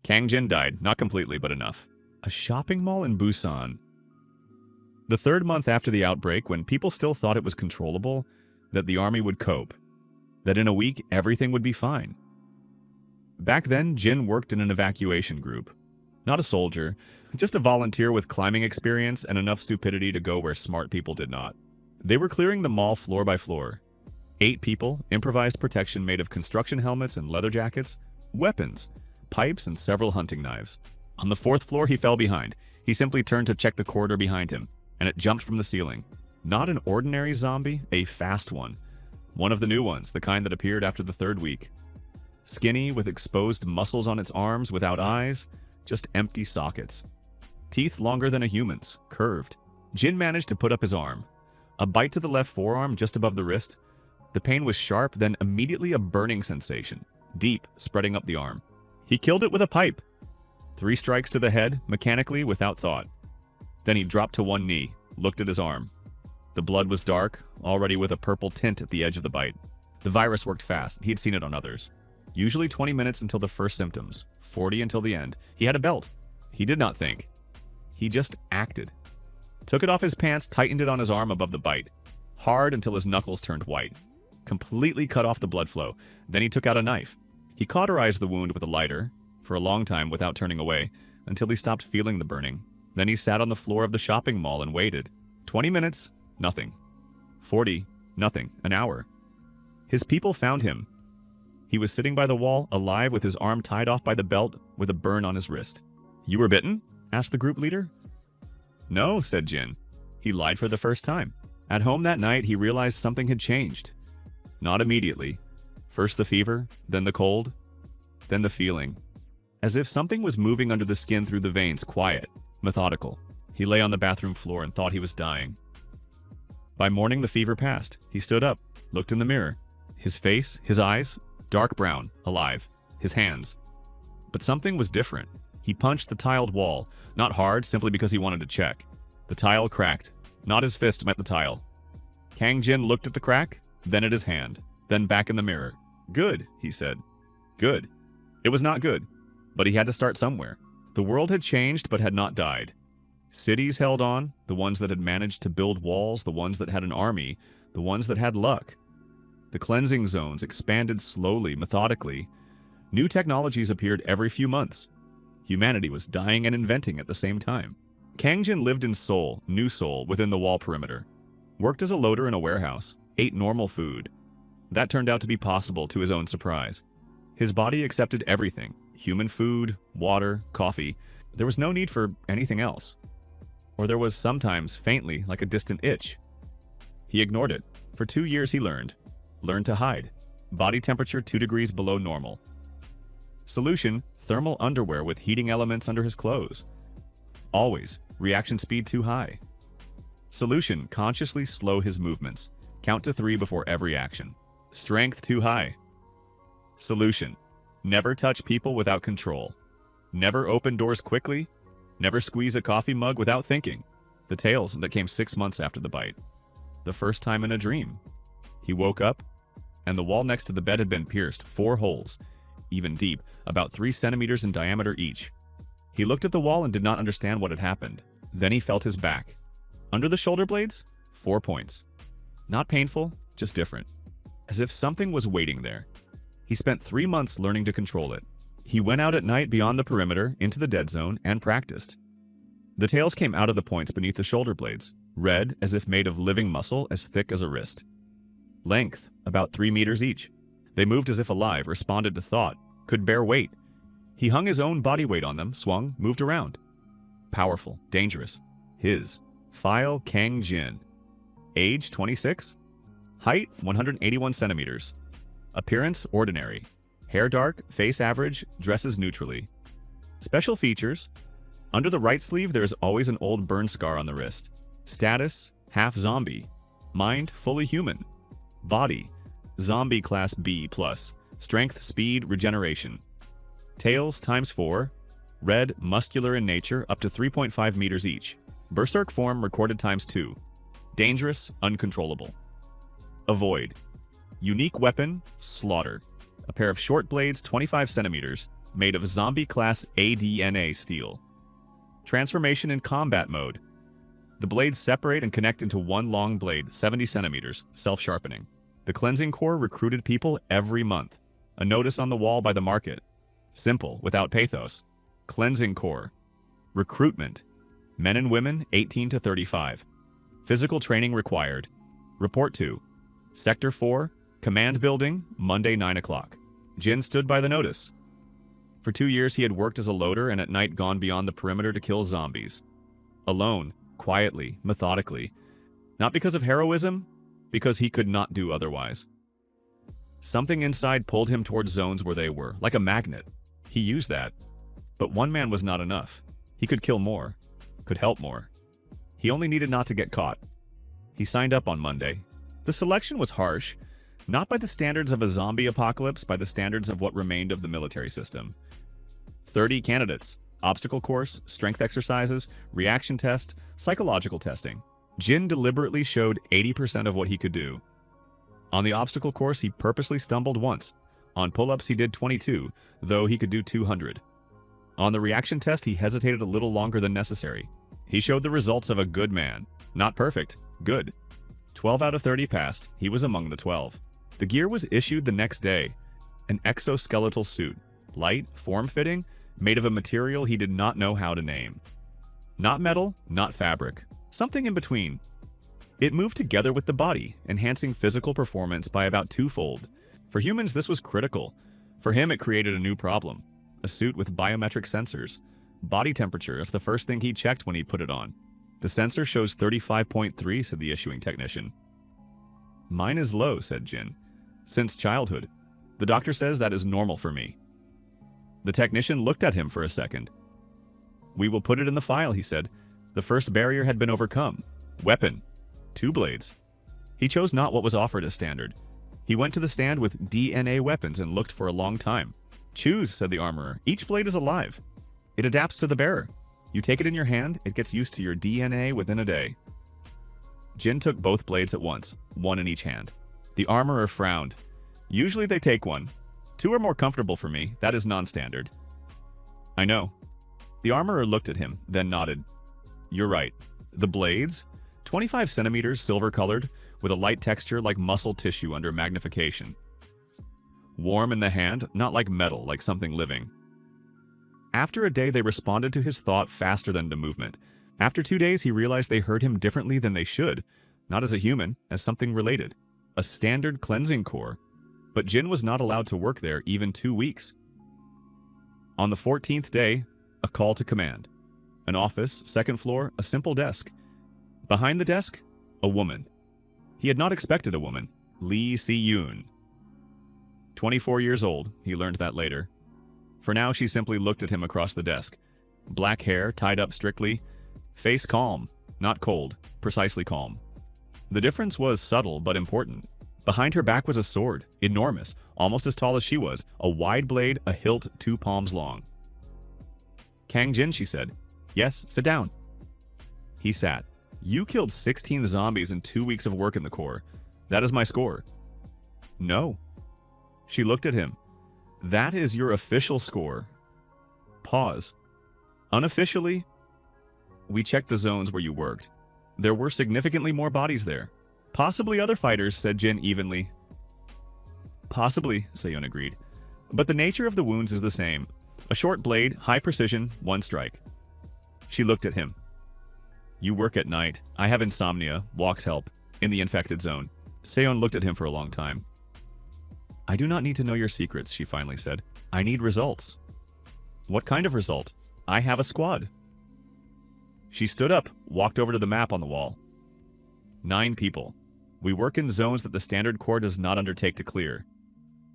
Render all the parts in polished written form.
Kang Jin died, not completely, but enough. A shopping mall in Busan. The third month after the outbreak, when people still thought it was controllable, that the army would cope, that in a week everything would be fine. Back then, Jin worked in an evacuation group. Not a soldier, just a volunteer with climbing experience and enough stupidity to go where smart people did not. They were clearing the mall floor by floor. 8 people, improvised protection made of construction helmets and leather jackets, weapons, pipes, and several hunting knives. On the 4th floor, he fell behind. He simply turned to check the corridor behind him, and it jumped from the ceiling. Not an ordinary zombie, a fast one. One of the new ones, the kind that appeared after the 3rd week. Skinny, with exposed muscles on its arms, without eyes, just empty sockets. Teeth longer than a human's, curved. Jin managed to put up his arm. A bite to the left forearm, just above the wrist. The pain was sharp, then immediately a burning sensation, deep, spreading up the arm. He killed it with a pipe. 3 strikes to the head, mechanically, without thought. Then he dropped to one knee, looked at his arm. The blood was dark, already with a purple tint at the edge of the bite. The virus worked fast. He'd seen it on others. Usually 20 minutes until the first symptoms, 40 until the end. He had a belt. He did not think. He just acted. Took it off his pants, tightened it on his arm above the bite. Hard until his knuckles turned white. Completely cut off the blood flow. Then he took out a knife. He cauterized the wound with a lighter, for a long time without turning away, until he stopped feeling the burning. Then he sat on the floor of the shopping mall and waited. 20 minutes, nothing. 40, nothing. An hour. His people found him. He was sitting by the wall, alive, with his arm tied off by the belt, with a burn on his wrist. "You were bitten?" asked the group leader. "No," said Jin. He lied for the first time. At home that night, he realized something had changed. Not immediately. First the fever, then the cold, then the feeling. As if something was moving under the skin through the veins, quiet, methodical. He lay on the bathroom floor and thought he was dying. By morning, the fever passed. He stood up, looked in the mirror. His face, his eyes, dark brown, alive. His hands. But something was different. He punched the tiled wall, not hard, simply because he wanted to check. The tile cracked. Not his fist met the tile. Kang Jin looked at the crack, then at his hand, then back in the mirror. "Good," he said. Good. It was not good, but he had to start somewhere. The world had changed but had not died. Cities held on, the ones that had managed to build walls, the ones that had an army, the ones that had luck. The cleansing zones expanded slowly, methodically. New technologies appeared every few months. Humanity was dying and inventing at the same time. Kang Jin lived in Seoul, New Seoul, within the wall perimeter. Worked as a loader in a warehouse. Ate normal food. That turned out to be possible to his own surprise. His body accepted everything. Human food, water, coffee. There was no need for anything else. Or there was sometimes, faintly, like a distant itch. He ignored it. For 2 years he learned to hide. Body temperature 2 degrees below normal. Solution, thermal underwear with heating elements under his clothes. Always, reaction speed too high. Solution, consciously slow his movements. Count to 3 before every action. Strength too high. Solution, never touch people without control. Never open doors quickly. Never squeeze a coffee mug without thinking. The tales that came 6 months after the bite. The first time in a dream. He woke up, and the wall next to the bed had been pierced, 4 holes, even deep, about 3 centimeters in diameter each. He looked at the wall and did not understand what had happened. Then he felt his back. Under the shoulder blades, 4 points. Not painful, just different. As if something was waiting there. He spent 3 months learning to control it. He went out at night beyond the perimeter, into the dead zone, and practiced. The tails came out of the points beneath the shoulder blades, red as if made of living muscle as thick as a wrist. Length, about 3 meters each. They moved as if alive, responded to thought, could bear weight. He hung his own body weight on them, swung, moved around. Powerful, dangerous. His. File Kang Jin. Age 26. Height 181 centimeters. Appearance ordinary. Hair dark, face average, dresses neutrally. Special features. Under the right sleeve there is always an old burn scar on the wrist. Status, half zombie. Mind, fully human. Body, zombie class B+. Strength, speed, regeneration. Tails ×4. Red, muscular in nature, up to 3.5 meters each. Berserk form recorded ×2. Dangerous, uncontrollable. Avoid. Unique weapon, slaughter. A pair of short blades, 25 centimeters. made of zombie-class ADNA steel. Transformation in combat mode. The blades separate and connect into one long blade, 70 centimeters, self-sharpening. The cleansing core recruited people every month. A notice on the wall by the market. Simple, without pathos. Cleansing core. Recruitment. Men and women, 18 to 35. Physical training required. Report to Sector 4, Command Building, Monday 9 o'clock. Jin stood by the notice. For 2 years he had worked as a loader and at night gone beyond the perimeter to kill zombies. Alone, quietly, methodically. Not because of heroism, because he could not do otherwise. Something inside pulled him towards zones where they were, like a magnet. He used that. But one man was not enough. He could kill more, could help more. He only needed not to get caught. He signed up on Monday. The selection was harsh, not by the standards of a zombie apocalypse, by the standards of what remained of the military system. 30 candidates, obstacle course, strength exercises, reaction test, psychological testing. Jin deliberately showed 80% of what he could do. On the obstacle course, he purposely stumbled once. On pull-ups, he did 22, though he could do 200. On the reaction test, he hesitated a little longer than necessary. He showed the results of a good man. Not perfect, good. 12 out of 30 passed. He was among the 12. The gear was issued the next day. An exoskeletal suit, light, form-fitting, made of a material he did not know how to name. Not metal, not fabric. Something in between. It moved together with the body, enhancing physical performance by about twofold. For humans, this was critical. For him, it created a new problem. A suit with biometric sensors. Body temperature is the first thing he checked when he put it on. The sensor shows 35.3, said the issuing technician. Mine is low, said Jin. Since childhood. The doctor says that is normal for me. The technician looked at him for a second. We will put it in the file, he said. The first barrier had been overcome. Weapon. 2 blades. He chose not what was offered as standard. He went to the stand with DNA weapons and looked for a long time. Choose, said the armorer. Each blade is alive. It adapts to the bearer. You take it in your hand, it gets used to your DNA within a day. Jin took both blades at once, one in each hand. The armorer frowned. Usually they take one. 2 are more comfortable for me. That is non-standard. I know. The armorer looked at him, then nodded. You're right. The blades? 25 centimeters, silver-colored, with a light texture like muscle tissue under magnification. Warm in the hand, not like metal, like something living. After a day, they responded to his thought faster than to movement. After 2 days, he realized they heard him differently than they should, not as a human, as something related. A standard cleansing core. But Jin was not allowed to work there even 2 weeks. On the 14th day, a call to command. An office, 2nd floor, a simple desk. Behind the desk, a woman. He had not expected a woman. Lee Si-yoon. 24 years old, he learned that later. For now, she simply looked at him across the desk. Black hair, tied up strictly. Face calm, not cold, precisely calm. The difference was subtle but important. Behind her back was a sword, enormous, almost as tall as she was, a wide blade, a hilt 2 palms long. Kang Jin, she said. Yes, sit down. He sat. You killed 16 zombies in 2 weeks of work in the Corps. That is my score. No. She looked at him. That is your official score. Pause. Unofficially, we checked the zones where you worked. There were significantly more bodies there. Possibly other fighters, said Jin evenly. Possibly, Se-yoon agreed. But the nature of the wounds is the same. A short blade, high precision, 1 strike. She looked at him. You work at night. I have insomnia, walks help, in the infected zone. Se-yoon looked at him for a long time. I do not need to know your secrets, she finally said. I need results. What kind of result? I have a squad. She stood up, walked over to the map on the wall. 9 people. We work in zones that the Standard Corps does not undertake to clear.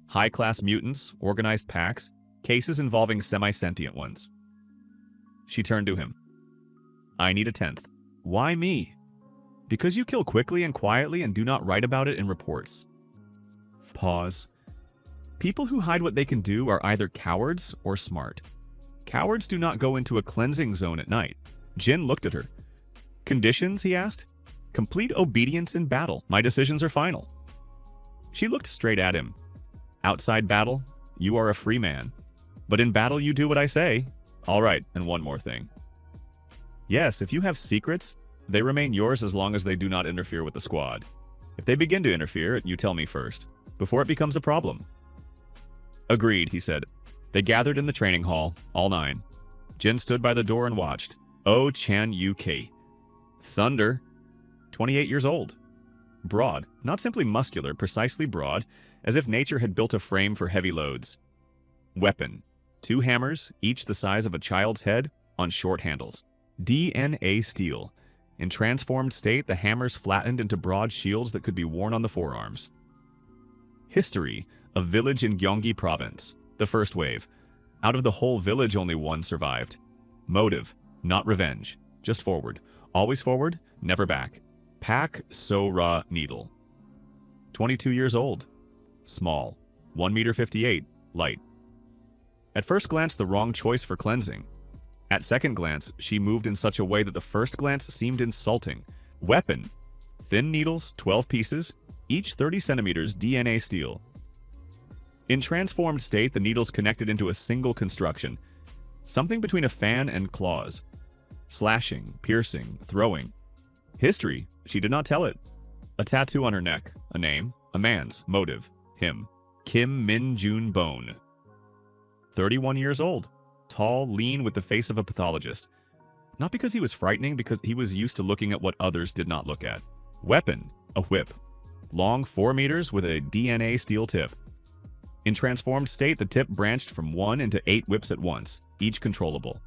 High-class mutants, organized packs, cases involving semi-sentient ones. She turned to him. I need a 10th. Why me? Because you kill quickly and quietly and do not write about it in reports. Pause. People who hide what they can do are either cowards or smart. Cowards do not go into a cleansing zone at night. Jin looked at her. Conditions, he asked. Complete obedience in battle. My decisions are final. She looked straight at him. Outside battle, you are a free man. But in battle you do what I say. All right, and one more thing. Yes, if you have secrets, they remain yours as long as they do not interfere with the squad. If they begin to interfere, you tell me first, before it becomes a problem. Agreed, he said. They gathered in the training hall, all 9. Jin stood by the door and watched. Oh Chan Uk. Thunder. 28 years old. Broad, not simply muscular, precisely broad, as if nature had built a frame for heavy loads. Weapon. 2 hammers, each the size of a child's head, on short handles. DNA steel. In transformed state, the hammers flattened into broad shields that could be worn on the forearms. History. A village in Gyeonggi Province. The first wave. Out of the whole village, only 1 survived. Motive. Not revenge. Just forward. Always forward, never back. Pak So-ra needle. 22 years old. Small. 1 m, light. At first glance, the wrong choice for cleansing. At second glance, she moved in such a way that the first glance seemed insulting. Weapon. Thin needles, 12 pieces, each 30 centimeters DNA steel. In transformed state, the needles connected into a single construction. Something between a fan and claws. Slashing, piercing, throwing. History. She did not tell it. A tattoo on her neck. A name. A man's. Motive. Him. Kim Min-jun Bone. 31 years old. Tall, lean, with the face of a pathologist. Not because he was frightening, because he was used to looking at what others did not look at. Weapon. A whip. Long 4 meters with a DNA steel tip. In transformed state, the tip branched from 1 into 8 whips at once, each controllable.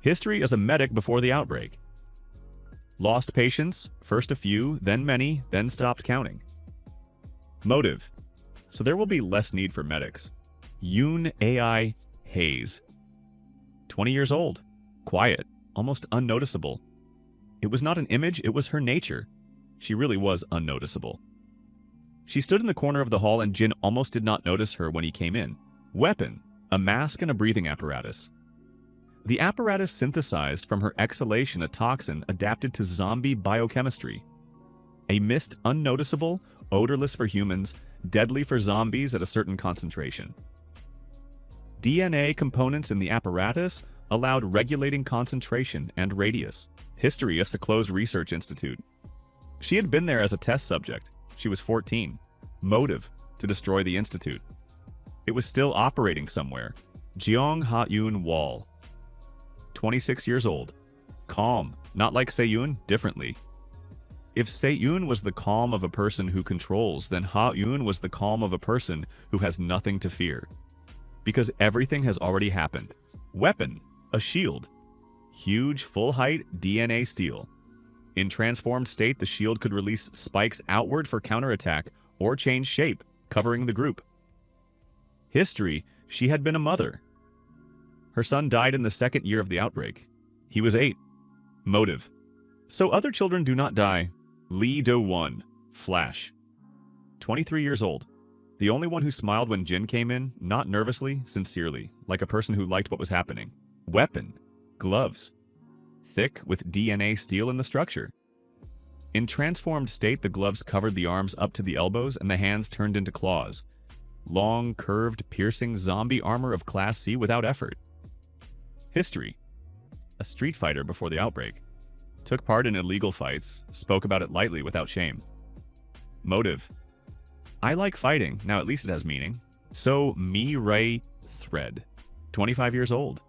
History as a medic before the outbreak. Lost patients, first a few, then many, then stopped counting. Motive. So there will be less need for medics. Yoon AI Hayes. 20 years old. Quiet, almost unnoticeable. It was not an image, it was her nature. She really was unnoticeable. She stood in the corner of the hall and Jin almost did not notice her when he came in. Weapon. A mask and a breathing apparatus. The apparatus synthesized from her exhalation a toxin adapted to zombie biochemistry. A mist unnoticeable, odorless for humans, deadly for zombies at a certain concentration. DNA components in the apparatus allowed regulating concentration and radius. History as a closed research institute. She had been there as a test subject. She was 14. Motive. To destroy the institute. It was still operating somewhere. Jeong Ha-yoon Wall. 26 years old. Calm. Not like Se-yoon, differently. If Se-yoon was the calm of a person who controls, then Ha-yoon was the calm of a person who has nothing to fear. Because everything has already happened. Weapon. A shield. Huge, full-height DNA steel. In transformed state, the shield could release spikes outward for counterattack or change shape, covering the group. History. She had been a mother. Her son died in the 2nd year of the outbreak. He was 8. Motive. So other children do not die. Lee Do-won. Flash. 23 years old. The only one who smiled when Jin came in, not nervously, sincerely, like a person who liked what was happening. Weapon. Gloves. Thick, with DNA steel in the structure. In transformed state, the gloves covered the arms up to the elbows and the hands turned into claws. Long, curved, piercing zombie armor of Class C without effort. History. A street fighter before the outbreak. Took part in illegal fights, spoke about it lightly without shame. Motive. I like fighting, now at least it has meaning. So, Mi-Ray Thread. 25 years old.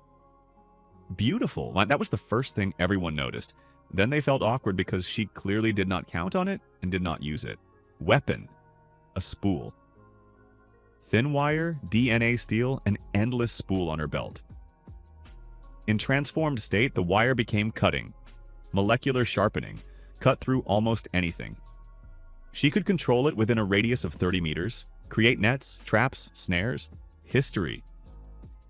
Beautiful. That was the first thing everyone noticed. Then they felt awkward because she clearly did not count on it and did not use it. Weapon. A spool. Thin wire, DNA steel, an endless spool on her belt. In transformed state, the wire became cutting. Molecular sharpening. Cut through almost anything. She could control it within a radius of 30 meters, create nets, traps, snares. History.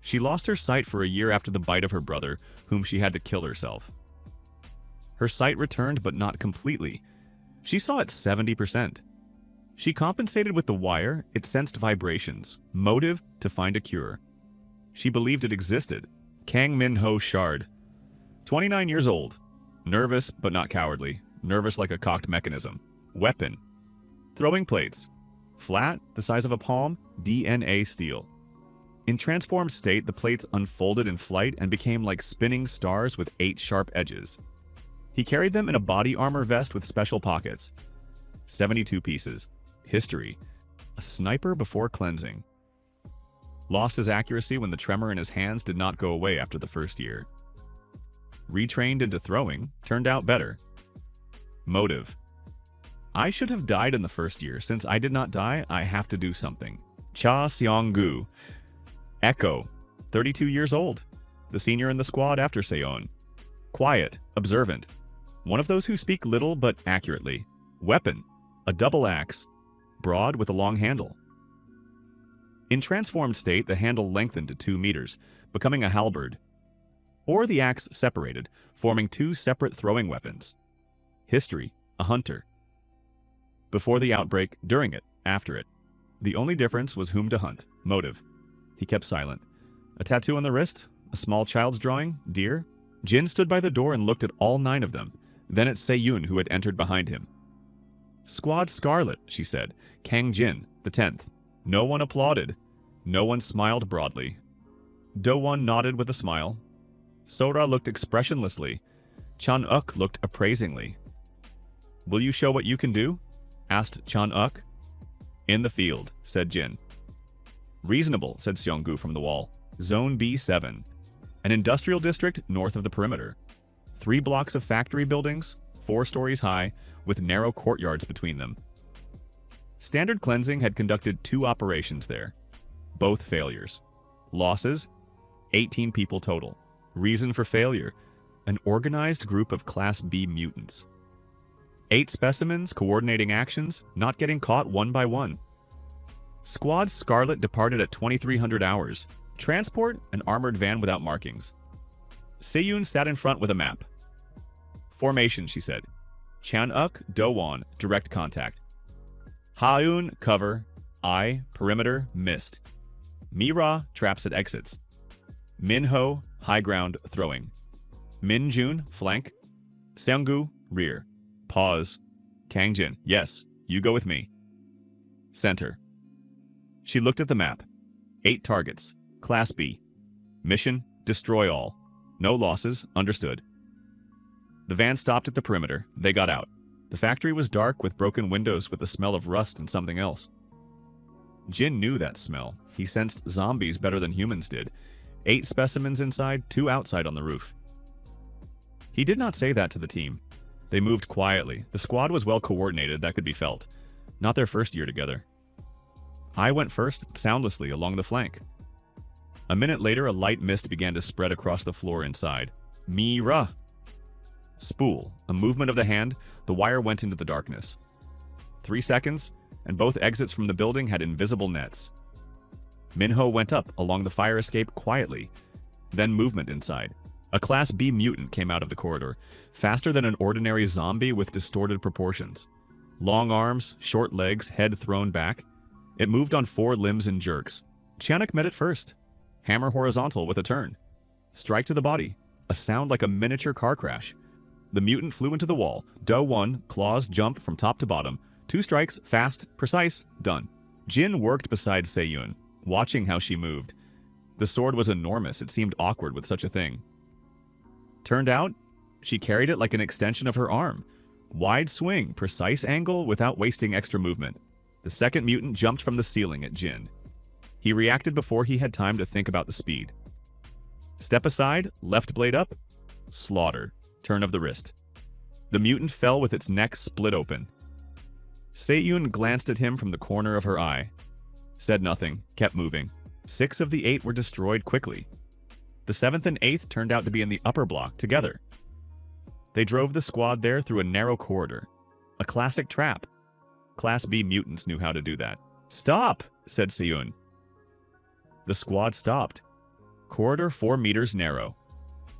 She lost her sight for a year after the bite of her brother, whom she had to kill herself. Her sight returned, but not completely. She saw it 70%. She compensated with the wire, it sensed vibrations. Motive to find a cure. She believed it existed. Kang Min-ho Shard. 29 years old. Nervous, but not cowardly. Nervous like a cocked mechanism. Weapon. Throwing plates. Flat, the size of a palm, DNA steel. In transformed state, the plates unfolded in flight and became like spinning stars with 8 sharp edges. He carried them in a body armor vest with special pockets. 72 pieces. History. A sniper before cleansing. Lost his accuracy when the tremor in his hands did not go away after the first year. Retrained into throwing, turned out better. Motive. I should have died in the first year. Since I did not die, I have to do something. Cha Seong-gu. Echo. 32 years old. The senior in the squad after Seon. Quiet. Observant. One of those who speak little but accurately. Weapon. A double axe. Broad with a long handle. In transformed state, the handle lengthened to 2 meters, becoming a halberd. Or the axe separated, forming 2 separate throwing weapons. History. A hunter. Before the outbreak, during it, after it. The only difference was whom to hunt. Motive. He kept silent. A tattoo on the wrist? A small child's drawing? Deer? Jin stood by the door and looked at all 9 of them, then at Se-yoon, who had entered behind him. Squad Scarlet, she said. Kang Jin, the 10th. No one applauded. No one smiled broadly. Do-won nodded with a smile. Sora looked expressionlessly. Chan-uk looked appraisingly. Will you show what you can do? Asked Chan-uk. In the field, said Jin. Reasonable, said Seong-gu from the wall. Zone B7. An industrial district north of the perimeter. 3 blocks of factory buildings, 4 stories high, with narrow courtyards between them. Standard Cleansing had conducted 2 operations there. Both failures. Losses? 18 people total. Reason for failure? An organized group of Class B mutants. 8 specimens coordinating actions, not getting caught one by one. Squad Scarlet departed at 2300 hours. Transport, an armored van without markings. Se-yoon sat in front with a map. Formation, she said. Chan-uk, Do-won, direct contact. Ha-eun, cover. I, perimeter, mist. Mi-ra, traps at exits. Min-ho, high ground, throwing. Min-jun, flank. Seong-gu, rear. Pause. Kang-jin, yes, you go with me. Center. She looked at the map. 8 targets. Class B. Mission, destroy all. No losses, understood. The van stopped at the perimeter. They got out. The factory was dark with broken windows with the smell of rust and something else. Jin knew that smell. He sensed zombies better than humans did. 8 specimens inside, 2 outside on the roof. He did not say that to the team. They moved quietly. The squad was well coordinated, that could be felt. Not their first year together. I went first, soundlessly, along the flank. A minute later, a light mist began to spread across the floor inside. Mi-ra! Spool, a movement of the hand, the wire went into the darkness. 3 seconds, and both exits from the building had invisible nets. Min-ho went up along the fire escape quietly. Then movement inside. A Class B mutant came out of the corridor, faster than an ordinary zombie with distorted proportions. Long arms, short legs, head thrown back. It moved on 4 limbs in jerks. Chan-uk met it first. Hammer horizontal with a turn. Strike to the body. A sound like a miniature car crash. The mutant flew into the wall. Do-won, claws jump from top to bottom. 2 strikes, fast, precise, done. Jin worked beside Se-yoon, watching how she moved. The sword was enormous. It seemed awkward with such a thing. Turned out, she carried it like an extension of her arm. Wide swing, precise angle without wasting extra movement. The second mutant jumped from the ceiling at Jin. He reacted before he had time to think about the speed. Step aside, left blade up. Slaughter. Turn of the wrist. The mutant fell with its neck split open. Se-yoon glanced at him from the corner of her eye. Said nothing, kept moving. 6 of the 8 were destroyed quickly. The 7th and 8th turned out to be in the upper block together. They drove the squad there through a narrow corridor. A classic trap. Class B mutants knew how to do that. Stop, said Se-yoon. The squad stopped. Corridor 4 meters narrow.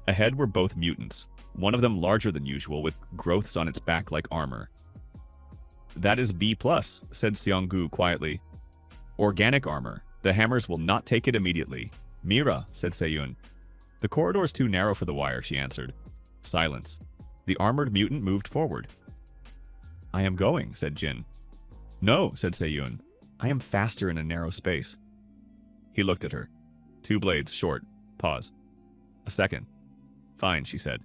Ahead were both mutants, one of them larger than usual with growths on its back like armor. That is B+, said Seong-gu quietly. Organic armor. The hammers will not take it immediately. Mi-ra, said Se-yoon. The corridor is too narrow for the wire, she answered. Silence. The armored mutant moved forward. I am going, said Jin. No, said Se-yoon. I am faster in a narrow space. He looked at her. 2 blades, short. Pause. A second. Fine, she said.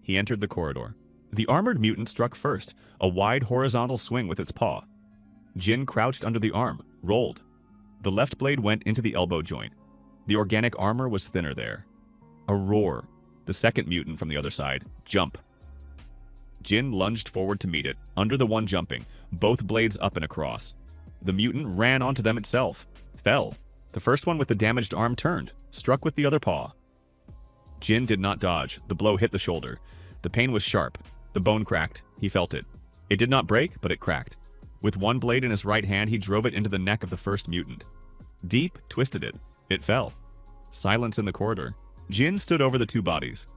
He entered the corridor. The armored mutant struck first, a wide horizontal swing with its paw. Jin crouched under the arm, rolled. The left blade went into the elbow joint. The organic armor was thinner there. A roar. The second mutant from the other side. Jump. Jin lunged forward to meet it, under the one jumping, both blades up and across. The mutant ran onto them itself. Fell. The first one with the damaged arm turned, struck with the other paw. Jin did not dodge. The blow hit the shoulder. The pain was sharp. The bone cracked. He felt it. It did not break, but it cracked. With one blade in his right hand, he drove it into the neck of the first mutant. Deep twisted it. It fell. Silence in the corridor. Jin stood over the 2 bodies.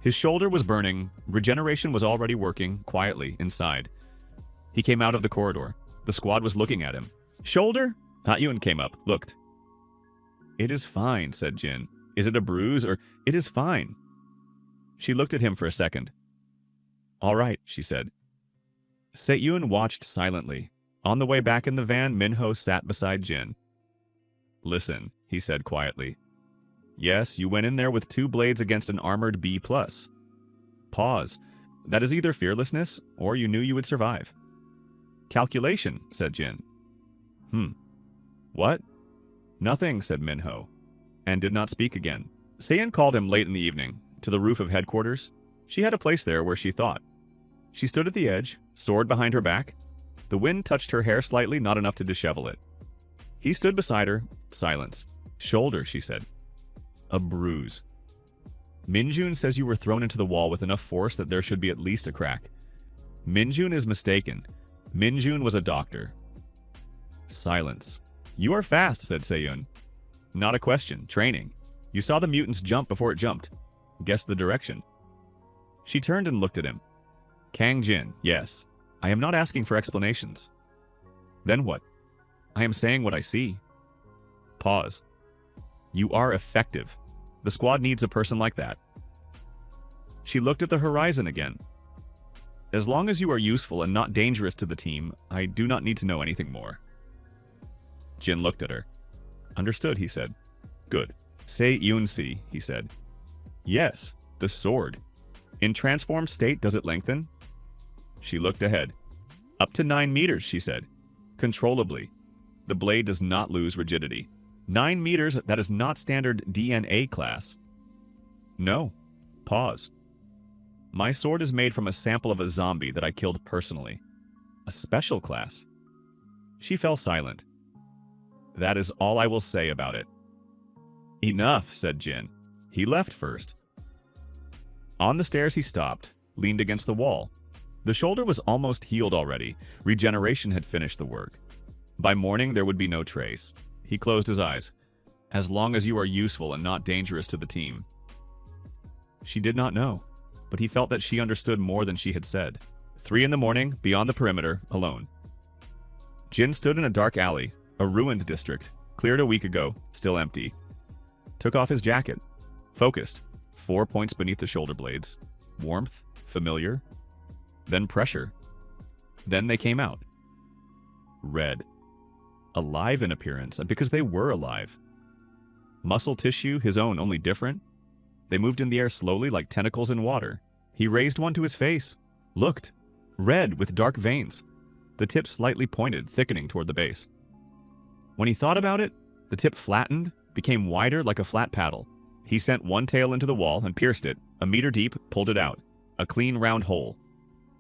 His shoulder was burning. Regeneration was already working, quietly, inside. He came out of the corridor. The squad was looking at him. Shoulder? Ha-Yun came up, looked. It is fine, said Jin. Is it a bruise or... It is fine. She looked at him for a second. All right, she said. Se-Yun watched silently. On the way back in the van, Minho sat beside Jin. Listen, he said quietly. Yes, you went in there with 2 blades against an armored B+. Pause. That is either fearlessness, or you knew you would survive. Calculation, said Jin. What? Nothing, said Minho, and did not speak again. Se-Yun called him late in the evening, to the roof of headquarters. She had a place there where she thought. She stood at the edge, sword behind her back. The wind touched her hair slightly, not enough to dishevel it. He stood beside her, silence. Shoulder, she said. A bruise. Minjun says you were thrown into the wall with enough force that there should be at least a crack. Minjun is mistaken. Minjun was a doctor. Silence. You are fast, said Se-Yun. Not a question. Training. You saw the mutants jump before it jumped. Guess the direction. She turned and looked at him. Kang Jin, yes. I am not asking for explanations. Then what? I am saying what I see. Pause. You are effective. The squad needs a person like that. She looked at the horizon again. As long as you are useful and not dangerous to the team, I do not need to know anything more. Jin looked at her. Understood, he said. Good. Se-Yun see, he said. Yes, the sword. In transformed state, does it lengthen? She looked ahead. Up to 9 meters, she said. Controllably. The blade does not lose rigidity. 9 meters, that is not standard DNA class. No. Pause. My sword is made from a sample of a zombie that I killed personally. A special class. She fell silent. That is all I will say about it. Enough, said Jin. He left first. On the stairs he stopped, leaned against the wall. The shoulder was almost healed already. Regeneration had finished the work. By morning there would be no trace. He closed his eyes. As long as you are useful and not dangerous to the team. She did not know, but he felt that she understood more than she had said. 3 in the morning, beyond the perimeter, alone. Jin stood in a dark alley, a ruined district, cleared a week ago, still empty. Took off his jacket. Focused. 4 points beneath the shoulder blades. Warmth, familiar. Then pressure. Then they came out. Red. Alive in appearance, because they were alive. Muscle tissue, his own, only different. They moved in the air slowly like tentacles in water. He raised one to his face. Looked. Red, with dark veins. The tip slightly pointed, thickening toward the base. When he thought about it, the tip flattened, became wider like a flat paddle. He sent one tail into the wall and pierced it, a meter deep, pulled it out. A clean, round hole.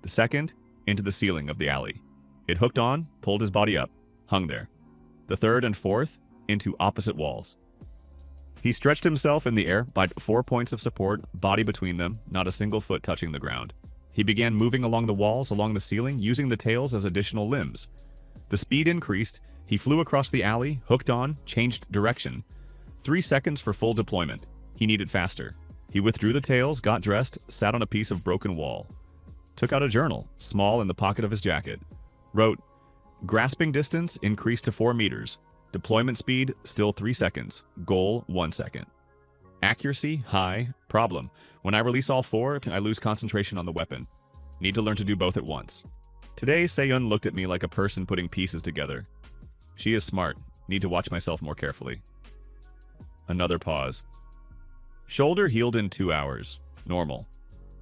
The second, into the ceiling of the alley. It hooked on, pulled his body up, hung there. The third and fourth, into opposite walls. He stretched himself in the air by 4 points of support, body between them, not a single foot touching the ground. He began moving along the walls, along the ceiling, using the tails as additional limbs. The speed increased. He flew across the alley, hooked on, changed direction. 3 seconds for full deployment. He needed faster. He withdrew the tails, got dressed, sat on a piece of broken wall. Took out a journal, small in the pocket of his jacket. Wrote, grasping distance increased to 4 meters. Deployment speed, still 3 seconds. Goal, 1 second. Accuracy, high. Problem, when I release all 4, I lose concentration on the weapon. Need to learn to do both at once. Today, Se-Yun looked at me like a person putting pieces together. She is smart. Need to watch myself more carefully. Another pause. Shoulder healed in 2 hours. Normal.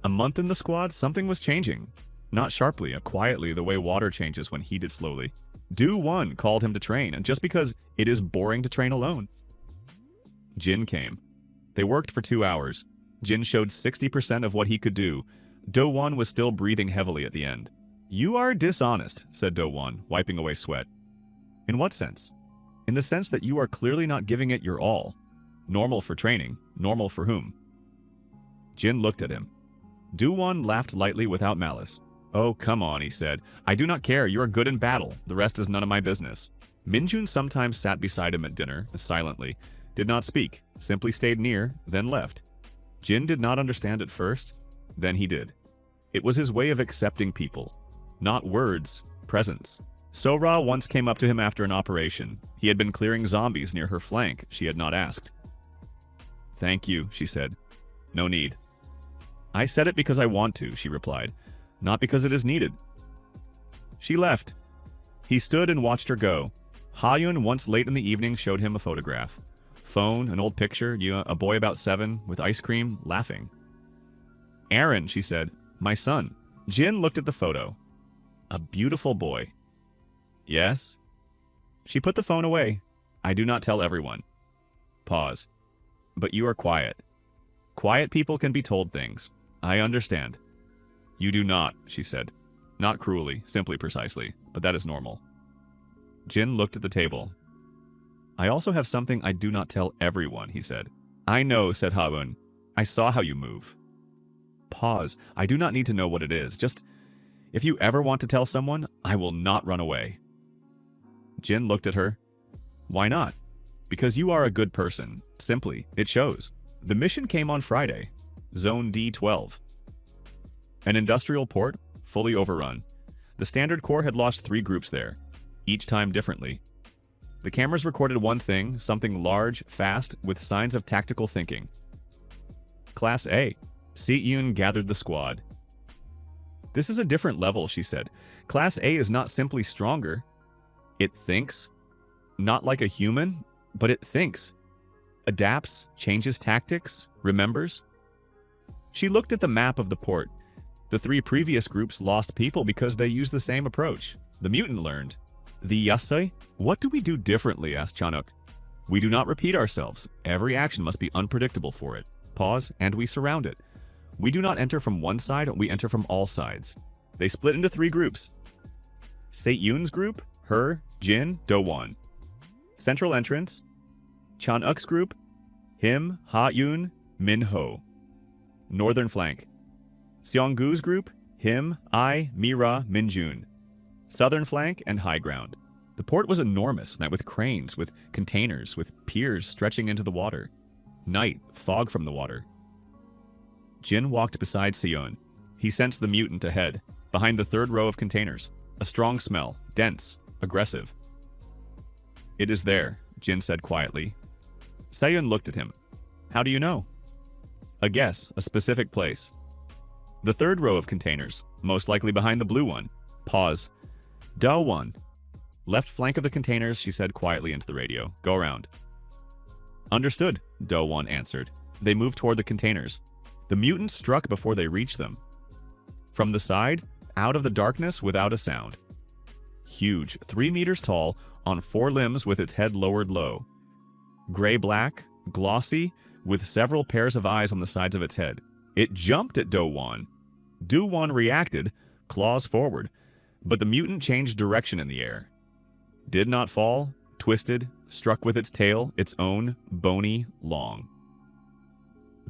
A month in the squad, something was changing. Not sharply, quietly, the way water changes when heated slowly. Do-Won called him to train, and just because it is boring to train alone. Jin came. They worked for 2 hours. Jin showed 60% of what he could do. Do-Won was still breathing heavily at the end. "You are dishonest," said Do-Won, wiping away sweat. "In what sense?" "In the sense that you are clearly not giving it your all. Normal for training. Normal for whom?" Jin looked at him. Do-Won laughed lightly without malice. "Oh, come on," he said. "I do not care. You are good in battle. The rest is none of my business." Minjun sometimes sat beside him at dinner, silently, did not speak, simply stayed near, then left. Jin did not understand at first, then he did. It was his way of accepting people. Not words, presence. Sora once came up to him after an operation. He had been clearing zombies near her flank. She had not asked. "Thank you," she said. "No need." "I said it because I want to," she replied. "Not because it is needed." She left. He stood and watched her go. Ha-Yun once late in the evening showed him a photograph. Phone, an old picture, a boy about 7, with ice cream, laughing. "Aaron," she said. "My son." Jin looked at the photo. A beautiful boy. "Yes?" She put the phone away. "I do not tell everyone." Pause. "But you are quiet. Quiet people can be told things. I understand." "You do not," she said. Not cruelly, simply precisely, but that is normal. Jin looked at the table. "I also have something I do not tell everyone," he said. "I know," said Ha-Yun. "I saw how you move." Pause. "I do not need to know what it is. Just, if you ever want to tell someone, I will not run away." Jin looked at her. "Why not?" "Because you are a good person. Simply. It shows." The mission came on Friday. Zone D12. An industrial port, fully overrun. The Standard Corps had lost 3 groups there, each time differently. The cameras recorded one thing, something large, fast, with signs of tactical thinking. Class A. Si-Yun gathered the squad. "This is a different level," she said. "Class A is not simply stronger. It thinks. Not like a human, but it thinks. Adapts, changes tactics, remembers." She looked at the map of the port. The 3 previous groups lost people because they used the same approach. The mutant learned. "The Yasai? What do we do differently?" asked Chanuk. "We do not repeat ourselves. Every action must be unpredictable for it. Pause, and we surround it. We do not enter from one side, we enter from all sides." They split into 3 groups. Se-Yun's group, her, Jin, Do-Won. Central entrance, Chan-Uk's group, him, Ha-Yun, Min-Ho. Northern flank, Seong-Gu's group, him, I, Mira, Min-Jun. Southern flank and high ground. The port was enormous, with cranes, with containers, with piers stretching into the water. Night, fog from the water. Jin walked beside Se-Yun. He sensed the mutant ahead, behind the 3rd row of containers. A strong smell, dense, aggressive. "It is there," Jin said quietly. Se-Yun looked at him. "How do you know?" "A guess, a specific place." "The 3rd row of containers, most likely behind the blue one." Pause. Do-Won. "Left flank of the containers," she said quietly into the radio. "Go around." "Understood," Do-Won answered. They moved toward the containers. The mutants struck before they reached them. From the side, out of the darkness without a sound. Huge, 3 meters tall, on 4 limbs with its head lowered low. Gray-black, glossy, with several pairs of eyes on the sides of its head. It jumped at Do-Won. Do-Won reacted, claws forward, but the mutant changed direction in the air. Did not fall, twisted, struck with its tail, its own, bony, long.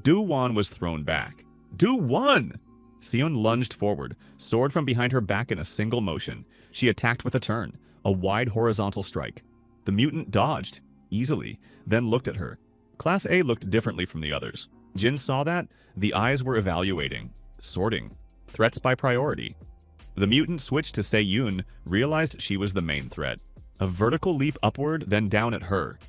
Do-Won was thrown back. Do-Won! Se-Yun lunged forward, sword from behind her back in a single motion. She attacked with a turn, a wide horizontal strike. The mutant dodged, easily, then looked at her. Class A looked differently from the others. Jin saw that. The eyes were evaluating, sorting, threats by priority. The mutant switched to Se-Yun, realized she was the main threat. A vertical leap upward, then down at her.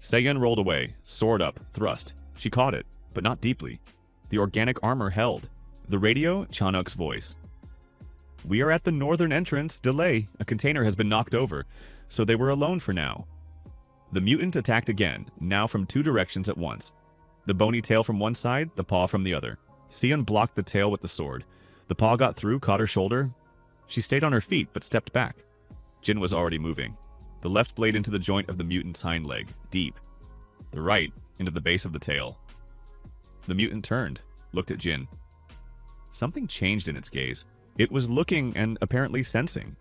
Se-Yun rolled away, sword up, thrust. She caught it, but not deeply. The organic armor held. The radio, Chanuk's voice. "We are at the northern entrance. Delay. A container has been knocked over, so they were alone for now." The mutant attacked again, now from two directions at once. The bony tail from one side, the paw from the other. Seon blocked the tail with the sword. The paw got through, caught her shoulder. She stayed on her feet, but stepped back. Jin was already moving. The left blade into the joint of the mutant's hind leg, deep. The right into the base of the tail. The mutant turned, looked at Jin. Something changed in its gaze. It was looking and apparently sensing.